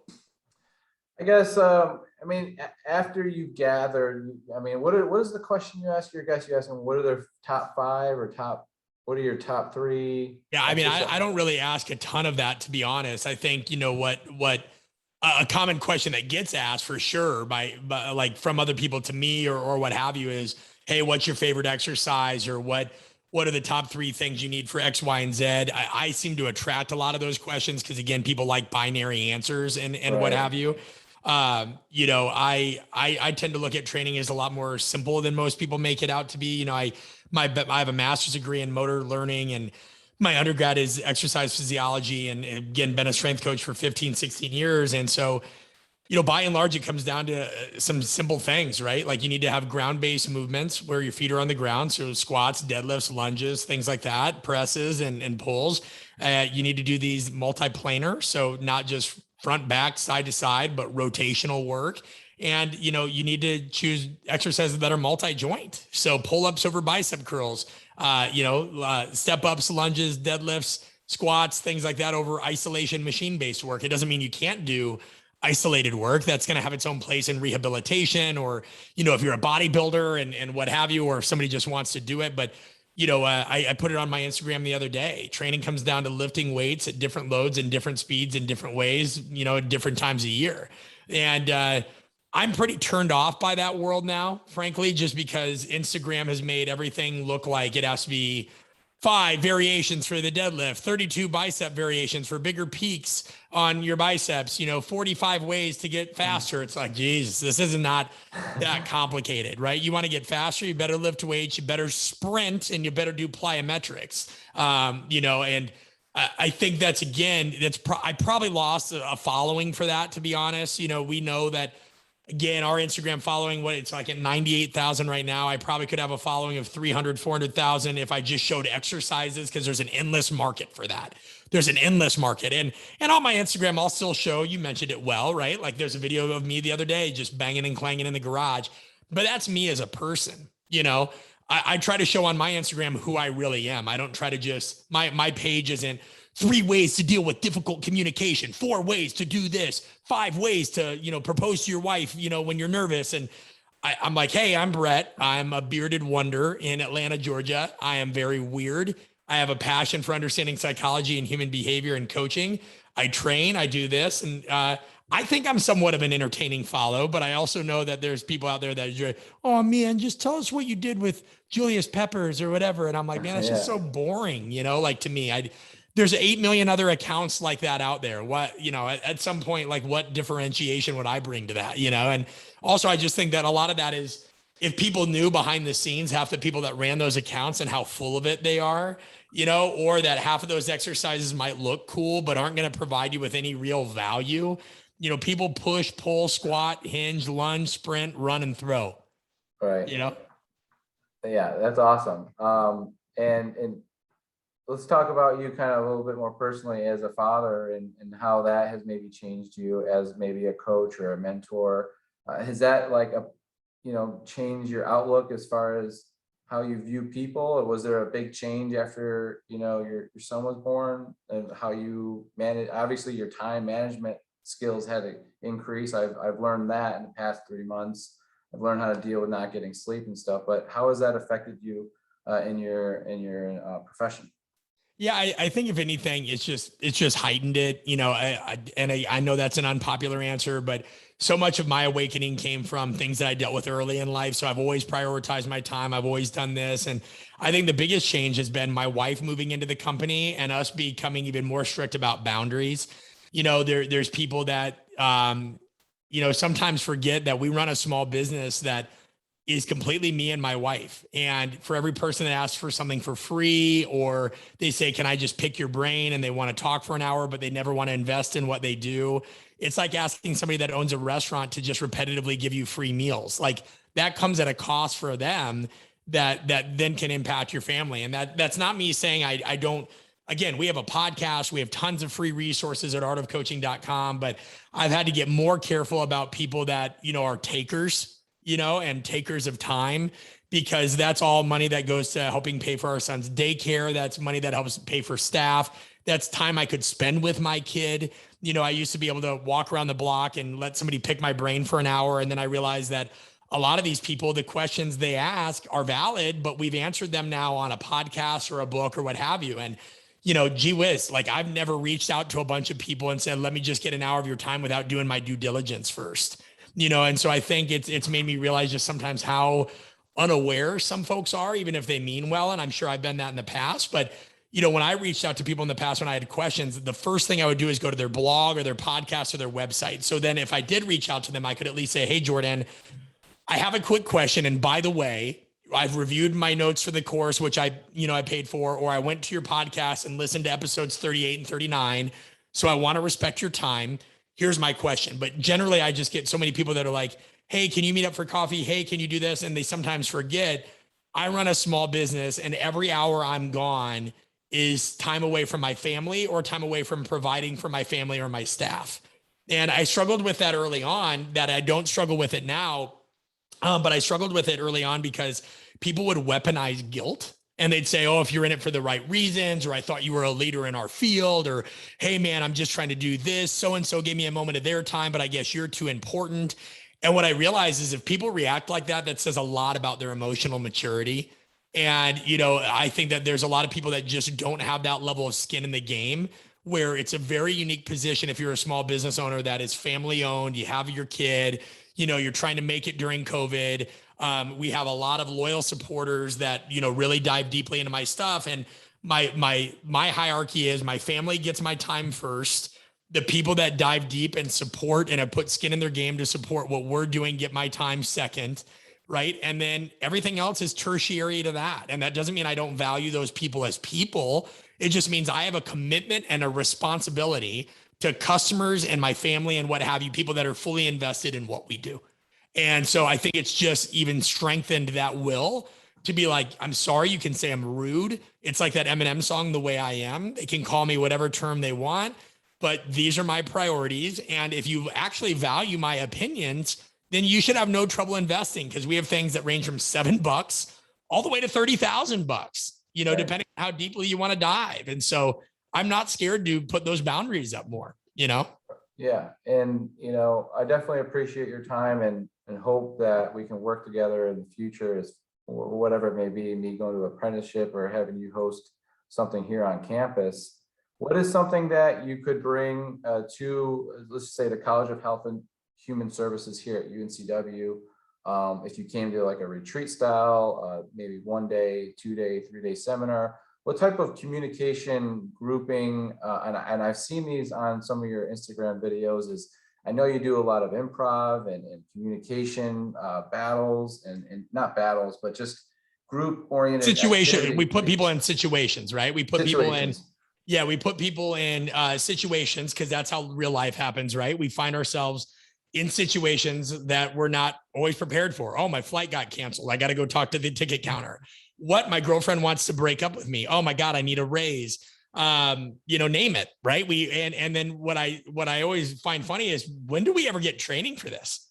I guess, after you gather, what is the question you ask your guests? You ask them, what are their top 5 or what are your top 3? Yeah, I don't really ask a ton of that, to be honest. I think, what a common question that gets asked for sure by like from other people to me or what have you is, hey, what's your favorite exercise, or what are the top 3 things you need for X, Y, and Z? I seem to attract a lot of those questions because, again, people like binary answers and what Right. have you. I tend to look at training as a lot more simple than most people make it out to be. I have a master's degree in motor learning, and my undergrad is exercise physiology, and again, been a strength coach for 15, 16 years. And so, by and large, it comes down to some simple things, right? Like you need to have ground-based movements where your feet are on the ground. So squats, deadlifts, lunges, things like that, presses and pulls. You need to do these multiplanar. So not just front, back, side to side, but rotational work. And, you need to choose exercises that are multi-joint. So pull-ups over bicep curls, step ups, lunges, deadlifts, squats, things like that over isolation machine-based work. It doesn't mean you can't do isolated work. That's going to have its own place in rehabilitation, or, if you're a bodybuilder and what have you, or if somebody just wants to do it. But, I put it on my Instagram the other day. Training comes down to lifting weights at different loads and different speeds in different ways, at different times a year. And, I'm pretty turned off by that world now, frankly, just because Instagram has made everything look like it has to be 5 variations for the deadlift, 32 bicep variations for bigger peaks on your biceps, 45 ways to get faster. It's like, Jesus, this is not that complicated, right? You want to get faster, you better lift weights, you better sprint, and you better do plyometrics. And I think that's, again, I probably lost a following for that, to be honest. We know that, again, our Instagram following, it's like at 98,000 right now. I probably could have a following of 300, 400,000 if I just showed exercises, because there's an endless market for that. There's an endless market. And on my Instagram, I'll still show, you mentioned it well, right? Like there's a video of me the other day just banging and clanging in the garage. But that's me as a person, I try to show on my Instagram who I really am. I don't try to just, my page isn't 3 ways to deal with difficult communication, 4 ways to do this, 5 ways to, propose to your wife, when you're nervous. And I'm like, hey, I'm Brett. I'm a bearded wonder in Atlanta, Georgia. I am very weird. I have a passion for understanding psychology and human behavior and coaching. I train, I do this. And I think I'm somewhat of an entertaining follow, but I also know that there's people out there that are, oh man, just tell us what you did with Julius Peppers or whatever. And I'm like, man, that's just so boring. Like to me, there's 8 million other accounts like that out there. What, at some point, like what differentiation would I bring to that, And also I just think that a lot of that is, if people knew behind the scenes, half the people that ran those accounts and how full of it they are, or that half of those exercises might look cool, but aren't going to provide you with any real value. People push, pull, squat, hinge, lunge, sprint, run, and throw. Right. Yeah, that's awesome. And let's talk about you kind of a little bit more personally as a father, and how that has maybe changed you as maybe a coach or a mentor. Has that changed your outlook as far as how you view people? Or was there a big change after, your son was born, and how you manage? Obviously your time management skills had to increase. I've learned that in the past 3 months. I've learned how to deal with not getting sleep and stuff, but how has that affected you in your profession? Yeah, I think if anything, it's just heightened it. I know that's an unpopular answer, but so much of my awakening came from things that I dealt with early in life. So I've always prioritized my time. I've always done this. And I think the biggest change has been my wife moving into the company and us becoming even more strict about boundaries. There's people that sometimes forget that we run a small business that is completely me and my wife. And for every person that asks for something for free, or they say, can I just pick your brain, and they want to talk for an hour, but they never want to invest in what they do. It's like asking somebody that owns a restaurant to just repetitively give you free meals. Like, that comes at a cost for them that then can impact your family. And that's not me saying I don't. Again, we have a podcast. We have tons of free resources at artofcoaching.com, but I've had to get more careful about people that, are takers, and takers of time, because that's all money that goes to helping pay for our son's daycare. That's money that helps pay for staff. That's time I could spend with my kid. I used to be able to walk around the block and let somebody pick my brain for an hour. And then I realized that a lot of these people, the questions they ask are valid, but we've answered them now on a podcast or a book or what have you. And gee whiz, like, I've never reached out to a bunch of people and said, let me just get an hour of your time without doing my due diligence first. And so I think it's made me realize just sometimes how unaware some folks are, even if they mean well. And I'm sure I've been that in the past. But, when I reached out to people in the past, when I had questions, the first thing I would do is go to their blog or their podcast or their website. So then if I did reach out to them, I could at least say, hey, Jordan, I have a quick question. And by the way, I've reviewed my notes for the course, which I paid for, or I went to your podcast and listened to episodes 38 and 39. So I want to respect your time. Here's my question. But generally, I just get so many people that are like, hey, can you meet up for coffee? Hey, can you do this? And they sometimes forget I run a small business, and every hour I'm gone is time away from my family or time away from providing for my family or my staff. And I struggled with that early on. That I don't struggle with it now. But I struggled with it early on because people would weaponize guilt, and they'd say, oh, if you're in it for the right reasons, or I thought you were a leader in our field, or, hey man, I'm just trying to do this. So-and-so gave me a moment of their time, but I guess you're too important. And what I realized is if people react like that, that says a lot about their emotional maturity. And, I think that there's a lot of people that just don't have that level of skin in the game, where it's a very unique position. If you're a small business owner that is family owned, you have your kid, you're trying to make it during COVID. We have a lot of loyal supporters that, really dive deeply into my stuff. And my hierarchy is my family gets my time first. The people that dive deep and support and have put skin in their game to support what we're doing get my time second. Right. And then everything else is tertiary to that. And that doesn't mean I don't value those people as people. It just means I have a commitment and a responsibility to customers and my family and what have you, people that are fully invested in what we do. And so I think it's just even strengthened that will to be like, I'm sorry, you can say I'm rude. It's like that Eminem song, The Way I Am. They can call me whatever term they want, but these are my priorities. And if you actually value my opinions, then you should have no trouble investing, because we have things that range from $7 all the way to $30,000, right, depending on how deeply you want to dive. And so I'm not scared to put those boundaries up more. Yeah. And, I definitely appreciate your time and hope that we can work together in the future, as whatever it may be, me going to apprenticeship or having you host something here on campus. What is something that you could bring to, let's say, the College of Health and Human Services here at UNCW? If you came to like a retreat style, maybe 1 day, 2 day, 3 day seminar, what type of communication grouping, and I've seen these on some of your Instagram videos, is I know you do a lot of improv and communication battles and not battles, but just group oriented situation. We put people in situations, right? We put people in situations, because that's how real life happens, right? We find ourselves in situations that we're not always prepared for. Oh, my flight got canceled. I got to go talk to the ticket counter. What? My girlfriend wants to break up with me. Oh my God, I need a raise. Name it, right? And then what I always find funny is, when do we ever get training for this?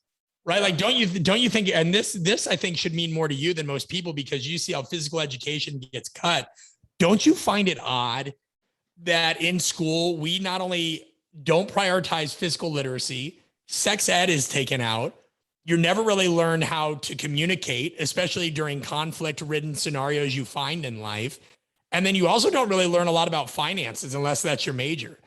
Right? Like, don't you think, and this I think should mean more to you than most people, because you see how physical education gets cut. Don't you find it odd that in school, we not only don't prioritize physical literacy, sex ed is taken out. You never really learn how to communicate, especially during conflict-ridden scenarios you find in life. And then you also don't really learn a lot about finances unless that's your major.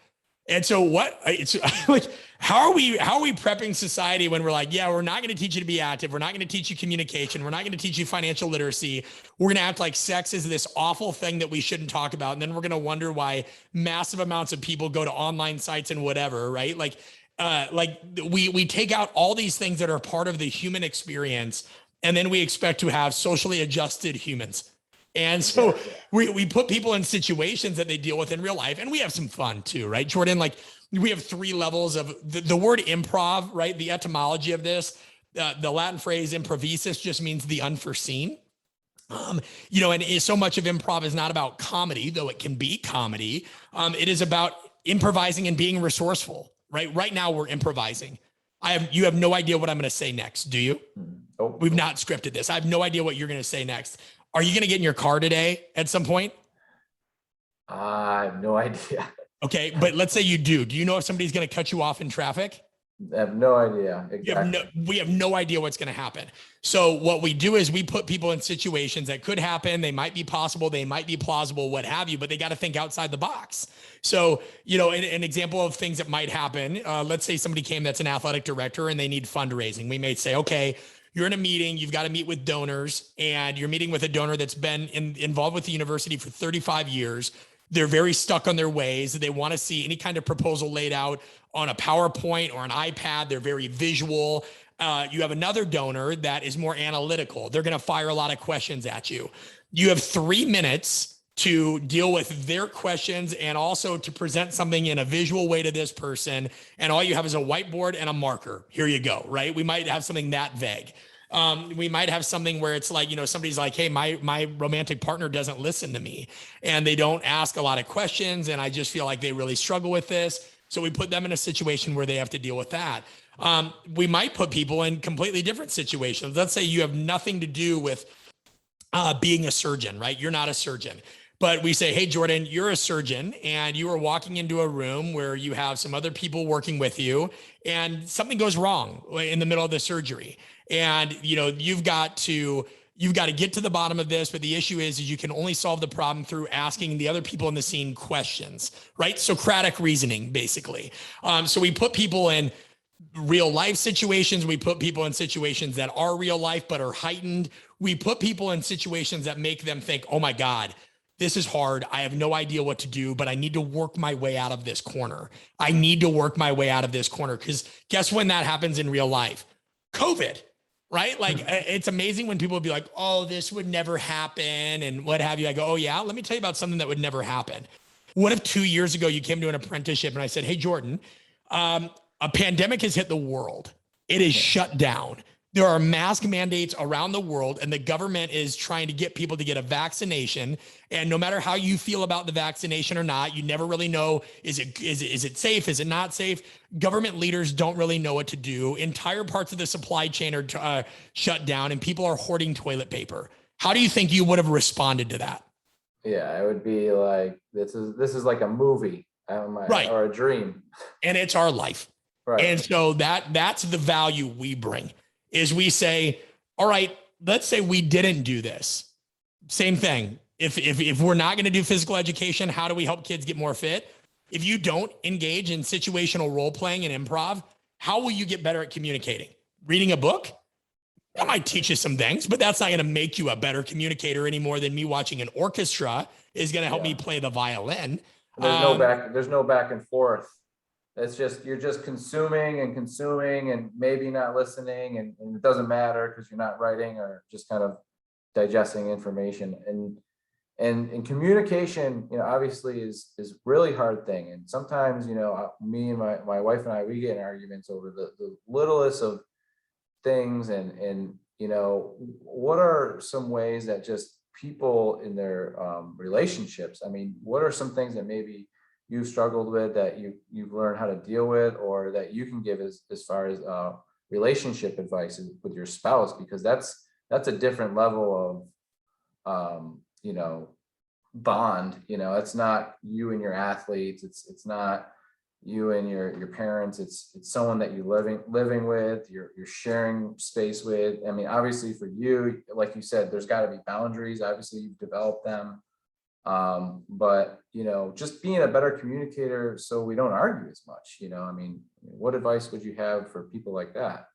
And so it's like, how are we prepping society when we're like, yeah, we're not going to teach you to be active. We're not going to teach you communication. We're not going to teach you financial literacy. We're going to act like sex is this awful thing that we shouldn't talk about. And then we're going to wonder why massive amounts of people go to online sites and whatever, right? Like we take out all these things that are part of the human experience. And then we expect to have socially adjusted humans. And so we put people in situations that they deal with in real life, and we have some fun too, right, Jordan? Like we have 3 levels of the word improv, right? The etymology of this, the Latin phrase improvisus just means the unforeseen. And so much of improv is not about comedy, though it can be comedy. It is about improvising and being resourceful, right? Right now we're improvising. You have no idea what I'm going to say next, do you? Oh. We've not scripted this. I have no idea what you're going to say next. Are you going to get in your car today at some point? I have no idea. Okay, but let's say you do. Do you know if somebody's going to cut you off in traffic? I have no idea. Exactly. We have no idea what's going to happen. So what we do is we put people in situations that could happen. They might be possible. They might be plausible, what have you, but they got to think outside the box. So, an example of things that might happen, let's say somebody came that's an athletic director and they need fundraising. We may say, okay, you're in a meeting, you've got to meet with donors, and you're meeting with a donor that's been involved with the university for 35 years. They're very stuck on their ways. They want to see any kind of proposal laid out on a PowerPoint or an iPad. They're very visual. You have another donor that is more analytical. They're going to fire a lot of questions at you. You have 3 minutes to deal with their questions and also to present something in a visual way to this person. And all you have is a whiteboard and a marker. Here you go, right? We might have something that vague. We might have something where it's like, somebody's like, hey, my romantic partner doesn't listen to me and they don't ask a lot of questions. And I just feel like they really struggle with this. So we put them in a situation where they have to deal with that. We might put people in completely different situations. Let's say you have nothing to do with being a surgeon, right? You're not a surgeon. But we say, hey, Jordan, you're a surgeon and you are walking into a room where you have some other people working with you and something goes wrong in the middle of the surgery. And, you've got to get to the bottom of this. But the issue is you can only solve the problem through asking the other people in the scene questions, right? Socratic reasoning, basically. So we put people in real life situations. We put people in situations that are real life, but are heightened. We put people in situations that make them think, oh my God, this is hard. I have no idea what to do, but I need to work my way out of this corner. I need to work my way out of this corner. Because guess when that happens in real life? COVID, right? Like it's amazing when people will be like, oh, this would never happen and what have you. I go, oh yeah, let me tell you about something that would never happen. What if 2 years ago you came to an apprenticeship and I said, hey, Jordan, a pandemic has hit the world. It is shut down. There are mask mandates around the world and the government is trying to get people to get a vaccination. And no matter how you feel about the vaccination or not, you never really know, is it safe? Is it not safe? Government leaders don't really know what to do. Entire parts of the supply chain are shut down and people are hoarding toilet paper. How do you think you would have responded to that? Yeah, it would be like, this is like a movie, right, or a dream. And it's our life. Right. And so that's the value we bring. Is we say, all right, let's say we didn't do this. Same thing. If we're not going to do physical education, how do we help kids get more fit? If you don't engage in situational role playing and improv, how will you get better at communicating? Reading a book? That might teach you some things, but that's not going to make you a better communicator any more than me watching an orchestra is going to help me play the violin. There's no back and forth. It's just, you're just consuming and maybe not listening and it doesn't matter because you're not writing or just kind of digesting information. And communication, obviously is really hard thing. And sometimes, me and my wife and I, we get in arguments over the littlest of things. And what are some ways that just people in their relationships, what are some things that maybe you've struggled with that you've learned how to deal with, or that you can give as far as relationship advice with your spouse, because that's a different level of bond. It's not you and your athletes, it's not you and your parents, it's someone that you're living with, you're sharing space with. Obviously for you, like you said, there's got to be boundaries. Obviously you've developed them. But, just being a better communicator so we don't argue as much, I mean, what advice would you have for people like that?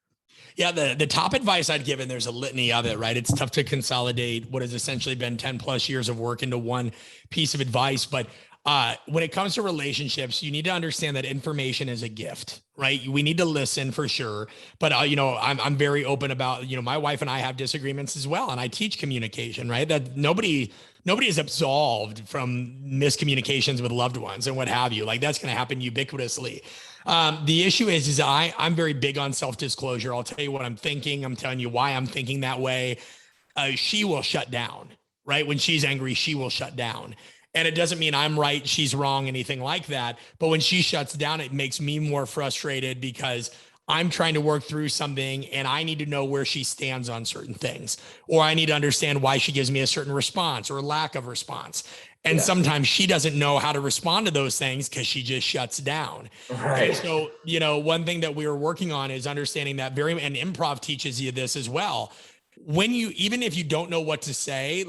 Yeah, the top advice I'd give, and there's a litany of it, right? It's tough to consolidate what has essentially been 10 plus years of work into one piece of advice. But when it comes to relationships, you need to understand that information is a gift, right? We need to listen for sure. But, I'm very open about, my wife and I have disagreements as well. And I teach communication, right? That nobody is absolved from miscommunications with loved ones and what have you. Like that's going to happen ubiquitously. The issue is I'm very big on self-disclosure. I'll tell you what I'm thinking. I'm telling you why I'm thinking that way. She will shut down, right? When she's angry, she will shut down. And it doesn't mean I'm right, she's wrong, anything like that. But when she shuts down, it makes me more frustrated because I'm trying to work through something and I need to know where she stands on certain things, or I need to understand why she gives me a certain response or lack of response. And sometimes she doesn't know how to respond to those things because she just shuts down. Right. And so, one thing that we were working on is understanding that and improv teaches you this as well. Even if you don't know what to say,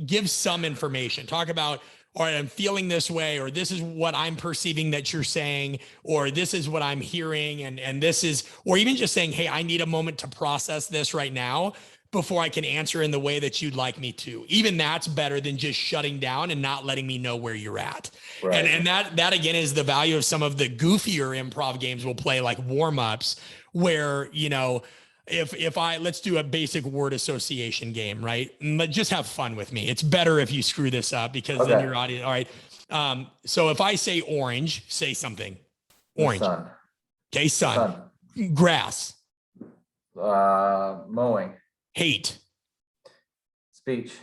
give some information, talk about, all right, I'm feeling this way, or this is what I'm perceiving that you're saying, or this is what I'm hearing. And this is, or even just saying, hey, I need a moment to process this right now before I can answer in the way that you'd like me to. Even that's better than just shutting down and not letting me know where you're at. Right. And that again is the value of some of the goofier improv games we'll play, like warm-ups, where, let's do a basic word association game, right? But just have fun with me. It's better if you screw this up because then your audience, all right. So if I say orange, say something. Orange. Sun. Okay, sun. Grass. Mowing. Hate. Speech.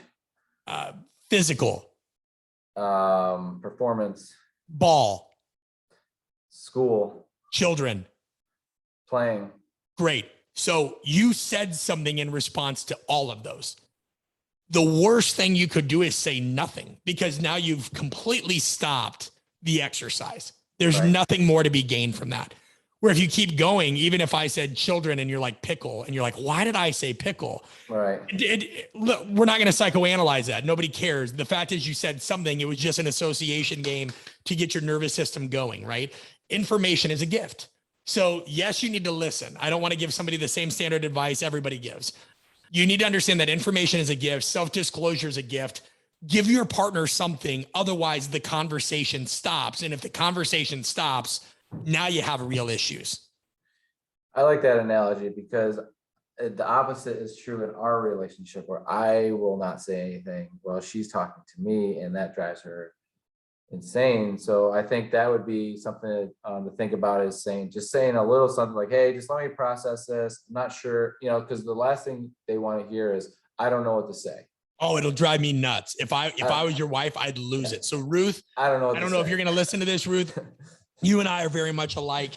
Physical. Performance. Ball. School. Children. Playing. Great. So you said something in response to all of those. The worst thing you could do is say nothing, because now you've completely stopped the exercise. There's nothing more to be gained from that. Where if you keep going, even if I said children and you're like pickle and you're like, why did I say pickle? Right. Look, we're not going to psychoanalyze that. Nobody cares. The fact is you said something. It was just an association game to get your nervous system going, right? Information is a gift. So yes, you need to listen. I don't want to give somebody the same standard advice everybody gives. You need to understand that information is a gift. Self-disclosure is a gift. Give your partner something. Otherwise, the conversation stops. And if the conversation stops, now you have real issues. I like that analogy because the opposite is true in our relationship, where I will not say anything while she's talking to me, and that drives her insane. So I think that would be something to think about, is saying a little something like, hey, just let me process this. I'm not sure, because the last thing they want to hear is, I don't know what to say. Oh, it'll drive me nuts. If I was your wife, I'd lose it. So Ruth, I don't know if you're going to listen to this, Ruth. You and I are very much alike.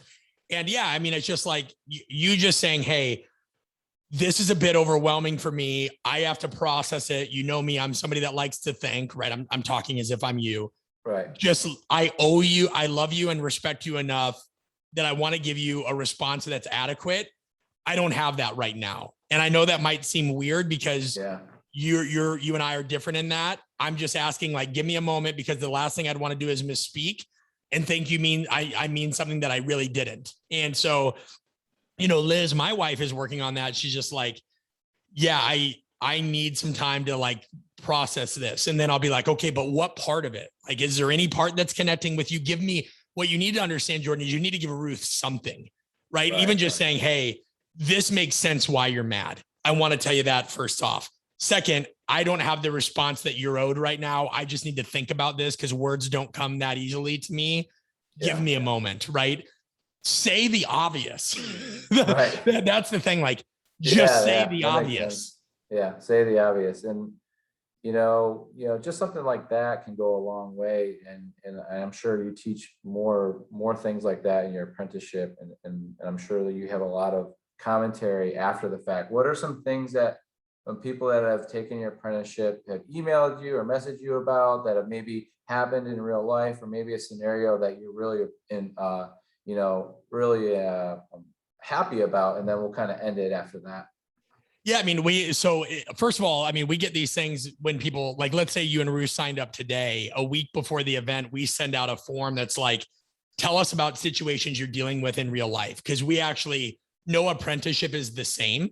And yeah, I mean, it's just like you just saying, hey, this is a bit overwhelming for me. I have to process it. You know me, I'm somebody that likes to think, right? I'm talking as if I'm you. Right. Just, I owe you, I love you and respect you enough that I want to give you a response that's adequate. I don't have that right now. And I know that might seem weird because you and I are different in that. I'm just asking, like, give me a moment, because the last thing I'd want to do is misspeak and think you mean, I mean something that I really didn't. And so, Liz, my wife, is working on that. She's just like, yeah, I need some time to like process this. And then I'll be like, okay, but what part of it? Like, is there any part that's connecting with you? Give me what you need to understand, Jordan, is you need to give Ruth something, right? Even just saying, hey, this makes sense why you're mad. I want to tell you that first off. Second, I don't have the response that you're owed right now. I just need to think about this because words don't come that easily to me. Give me a moment, right? Say the obvious. Right. That's the thing. Like, just say the obvious. Yeah, say the obvious. And, just something like that can go a long way. And I'm sure you teach more things like that in your apprenticeship. And I'm sure that you have a lot of commentary after the fact. What are some things that people that have taken your apprenticeship have emailed you or messaged you about that have maybe happened in real life, or maybe a scenario that you're really really happy about? And then we'll kind of end it after that. Yeah, I mean, first of all, I mean, we get these things when people, like, let's say you and Ruth signed up today, a week before the event, we send out a form that's like, tell us about situations you're dealing with in real life. Cause we actually, no apprenticeship is the same.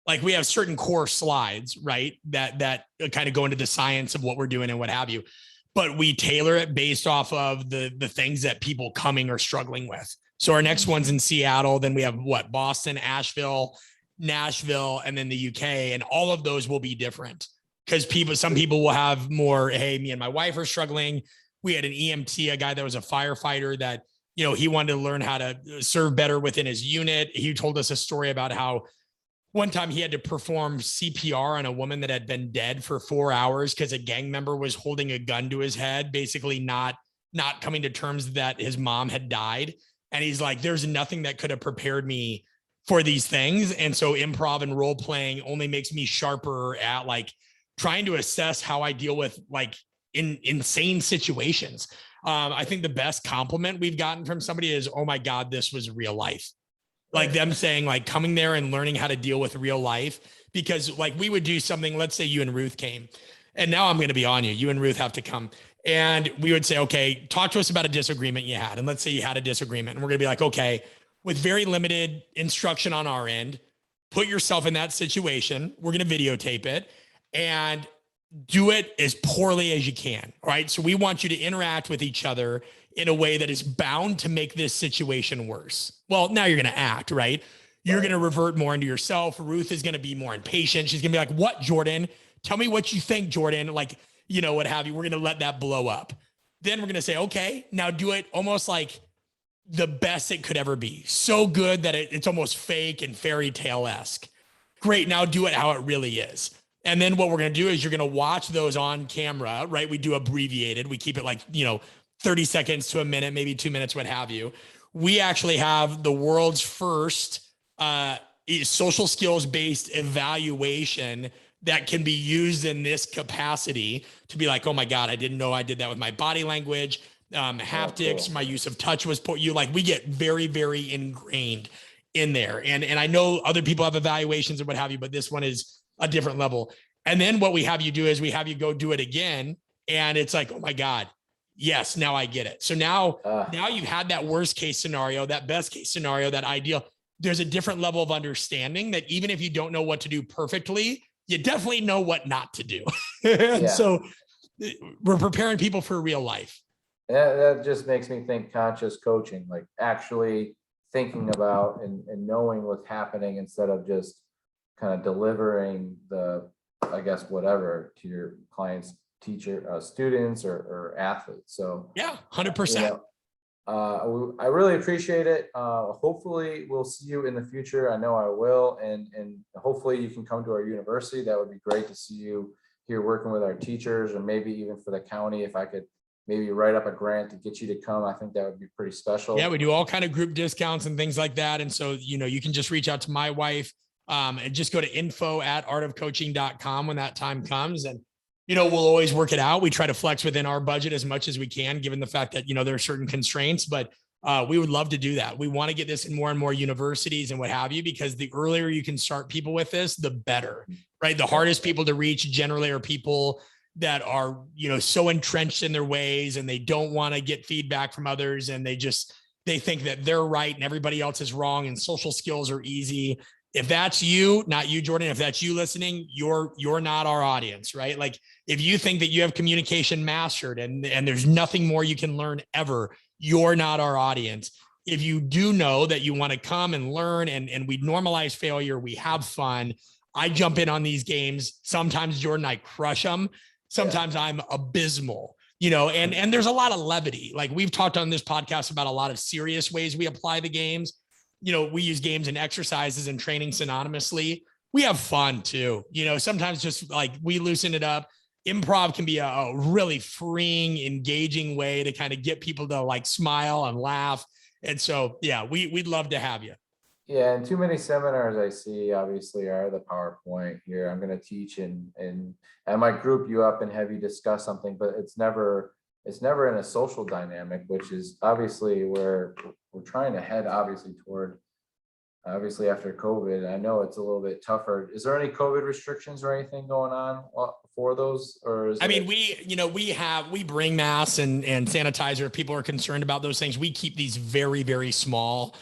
Like we have certain core slides, right? That kind of go into the science of what we're doing and what have you, but we tailor it based off of the things that people coming are struggling with. So our next one's in Seattle. Then we have Boston, Asheville, Nashville, and then the UK. And all of those will be different because some people will have more, hey, me and my wife are struggling. We had an EMT, a guy that was a firefighter that, he wanted to learn how to serve better within his unit. He told us a story about how one time he had to perform CPR on a woman that had been dead for 4 hours because a gang member was holding a gun to his head, basically not coming to terms that his mom had died. And he's like, there's nothing that could have prepared me for these things. And so improv and role playing only makes me sharper at like trying to assess how I deal with like in insane situations. I think the best compliment we've gotten from somebody is, oh my God, this was real life. Like them saying like coming there and learning how to deal with real life, because like we would do something, let's say you and Ruth came, and now I'm going to be on you. You and Ruth have to come. And we would say, okay, talk to us about a disagreement you had. And let's say you had a disagreement, and we're going to be like, okay, with very limited instruction on our end, put yourself in that situation. We're going to videotape it and do it as poorly as you can. Right. So we want you to interact with each other in a way that is bound to make this situation worse. Well, now you're going to act, right? You're going to revert more into yourself. Ruth is going to be more impatient. She's going to be like, what, Jordan? Tell me what you think, Jordan. Like, what have you. We're going to let that blow up. Then we're going to say, okay, now do it almost like the best it could ever be. So good that it's almost fake and fairy tale-esque. Great. Now do it how it really is. And then what we're going to do is you're going to watch those on camera, right? We do abbreviated. We keep it like, 30 seconds to a minute, maybe 2 minutes, what have you. We actually have the world's first social skills based evaluation that can be used in this capacity to be like, oh my God, I didn't know I did that with my body language, haptics, my use of touch was we get very, very ingrained in there. And I know other people have evaluations and what have you, but this one is a different level. And then what we have you do is we have you go do it again. And it's like, oh my God, yes, now I get it. So now you've had that worst case scenario, that best case scenario, that ideal. There's a different level of understanding that even if you don't know what to do perfectly, you definitely know what not to do. And so we're preparing people for real life. That just makes me think conscious coaching, like actually thinking about and knowing what's happening instead of just kind of delivering I guess, whatever to your clients, students or athletes. So yeah, 100%. I really appreciate it. Hopefully we'll see you in the future. I know I will. And hopefully you can come to our university. That would be great to see you here working with our teachers, or maybe even for the county, if I could maybe write up a grant to get you to come. I think that would be pretty special. Yeah, we do all kind of group discounts and things like that. And so, you can just reach out to my wife and just go to info@artofcoaching.com when that time comes. And, we'll always work it out. We try to flex within our budget as much as we can, given the fact that, there are certain constraints, but we would love to do that. We want to get this in more and more universities and what have you, because the earlier you can start people with this, the better, right? The hardest people to reach generally are people that are, so entrenched in their ways and they don't want to get feedback from others. And they think that they're right and everybody else is wrong and social skills are easy. If that's you, not you, Jordan, if that's you listening, you're not our audience, right? Like if you think that you have communication mastered and there's nothing more you can learn ever, you're not our audience. If you do know that you want to come and learn and we normalize failure, we have fun. I jump in on these games. Sometimes, Jordan, I crush them. Sometimes I'm abysmal, and there's a lot of levity. Like we've talked on this podcast about a lot of serious ways we apply the games. We use games and exercises and training synonymously. We have fun too. Sometimes just like we loosen it up. Improv can be a really freeing, engaging way to kind of get people to like smile and laugh. And so, yeah, we'd love to have you. Yeah, and too many seminars I see obviously are the PowerPoint here. I'm going to teach and I might group you up and have you discuss something, but it's never in a social dynamic, which is obviously where we're trying to head obviously toward obviously after COVID. I know it's a little bit tougher. Is there any COVID restrictions or anything going on for those, or is I mean, it? we bring masks and sanitizer if people are concerned about those things. We keep these very, very small.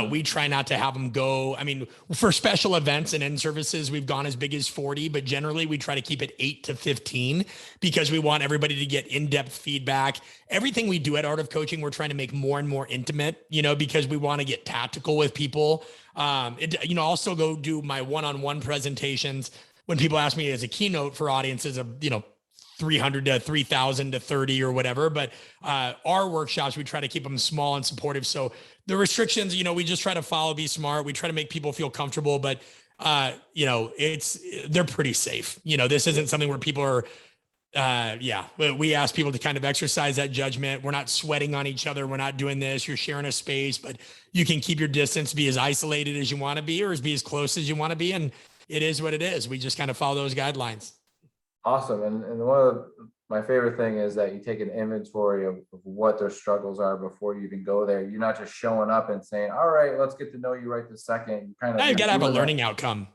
We try not to have them go. I mean, for special events and in services, we've gone as big as 40, but generally we try to keep it 8 to 15 because we want everybody to get in-depth feedback. Everything we do at Art of Coaching, we're trying to make more and more intimate, because we want to get tactical with people. I'll still go do my one-on-one presentations when people ask me as a keynote for audiences of, 300 to 3,000 to 30 or whatever. But our workshops, we try to keep them small and supportive. So the restrictions, we just try to follow, be smart. We try to make people feel comfortable, but they're pretty safe. This isn't something where people are, we ask people to kind of exercise that judgment. We're not sweating on each other. We're not doing this. You're sharing a space, but you can keep your distance, be as isolated as you want to be, or be as close as you want to be. And it is what it is. We just kind of follow those guidelines. Awesome. And one of my favorite thing is that you take an inventory of what their struggles are before you even go there. You're not just showing up and saying, all right, let's get to know you right this second. You kind of, You've got to have a learning outcome.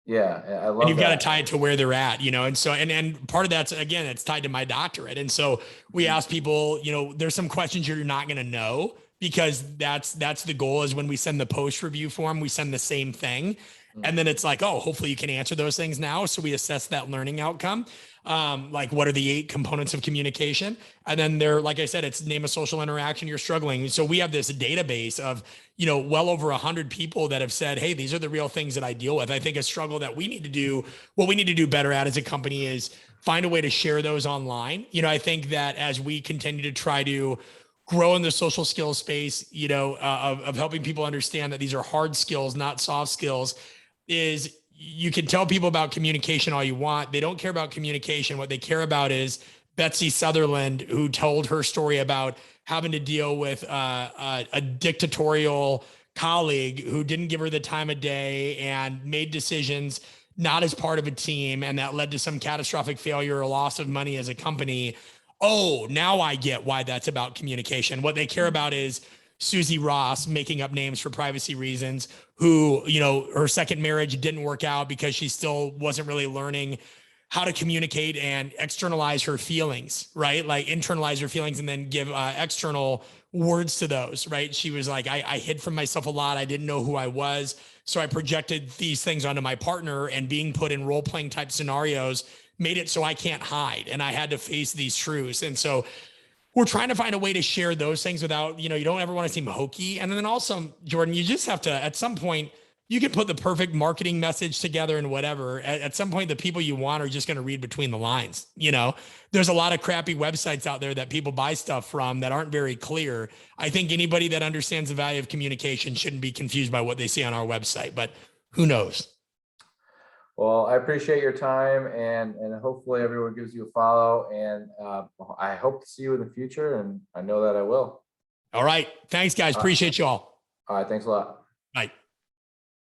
Yeah, I love that. And you've got to tie it to where they're at, and so, and part of that's, again, it's tied to my doctorate. And so we ask people, there's some questions you're not going to know, because that's the goal. Is when we send the post review form, we send the same thing. And then it's like, oh, hopefully you can answer those things now. So we assess that learning outcome. Like, what are the 8 components of communication? And then like I said, it's name a social interaction you're struggling. So we have this database of, well over 100 people that have said, hey, these are the real things that I deal with. I think a struggle that we need to do, what we need to do better at as a company, is find a way to share those online. I think that as we continue to try to grow in the social skills space, of helping people understand that these are hard skills, not soft skills, is you can tell people about communication all you want. They don't care about communication. What they care about is Betsy Sutherland, who told her story about having to deal with a dictatorial colleague who didn't give her the time of day and made decisions not as part of a team, and that led to some catastrophic failure or loss of money as a company. Oh, now I get why that's about communication. What they care about is Susie Ross, making up names for privacy reasons, who, her second marriage didn't work out because she still wasn't really learning how to communicate and externalize her feelings, right? Like, internalize her feelings and then give external words to those, right? She was like, I hid from myself a lot. I didn't know who I was. So I projected these things onto my partner, and being put in role-playing type scenarios made it so I can't hide. And I had to face these truths. And so we're trying to find a way to share those things without, you don't ever want to seem hokey. And then also, Jordan, you just have to, at some point, you can put the perfect marketing message together and whatever. At some point, the people you want are just going to read between the lines. There's a lot of crappy websites out there that people buy stuff from that aren't very clear. I think anybody that understands the value of communication shouldn't be confused by what they see on our website, but who knows? Well, I appreciate your time, and hopefully everyone gives you a follow, and I hope to see you in the future, and I know that I will. All right. Thanks, guys. Appreciate you all. All right. Thanks a lot.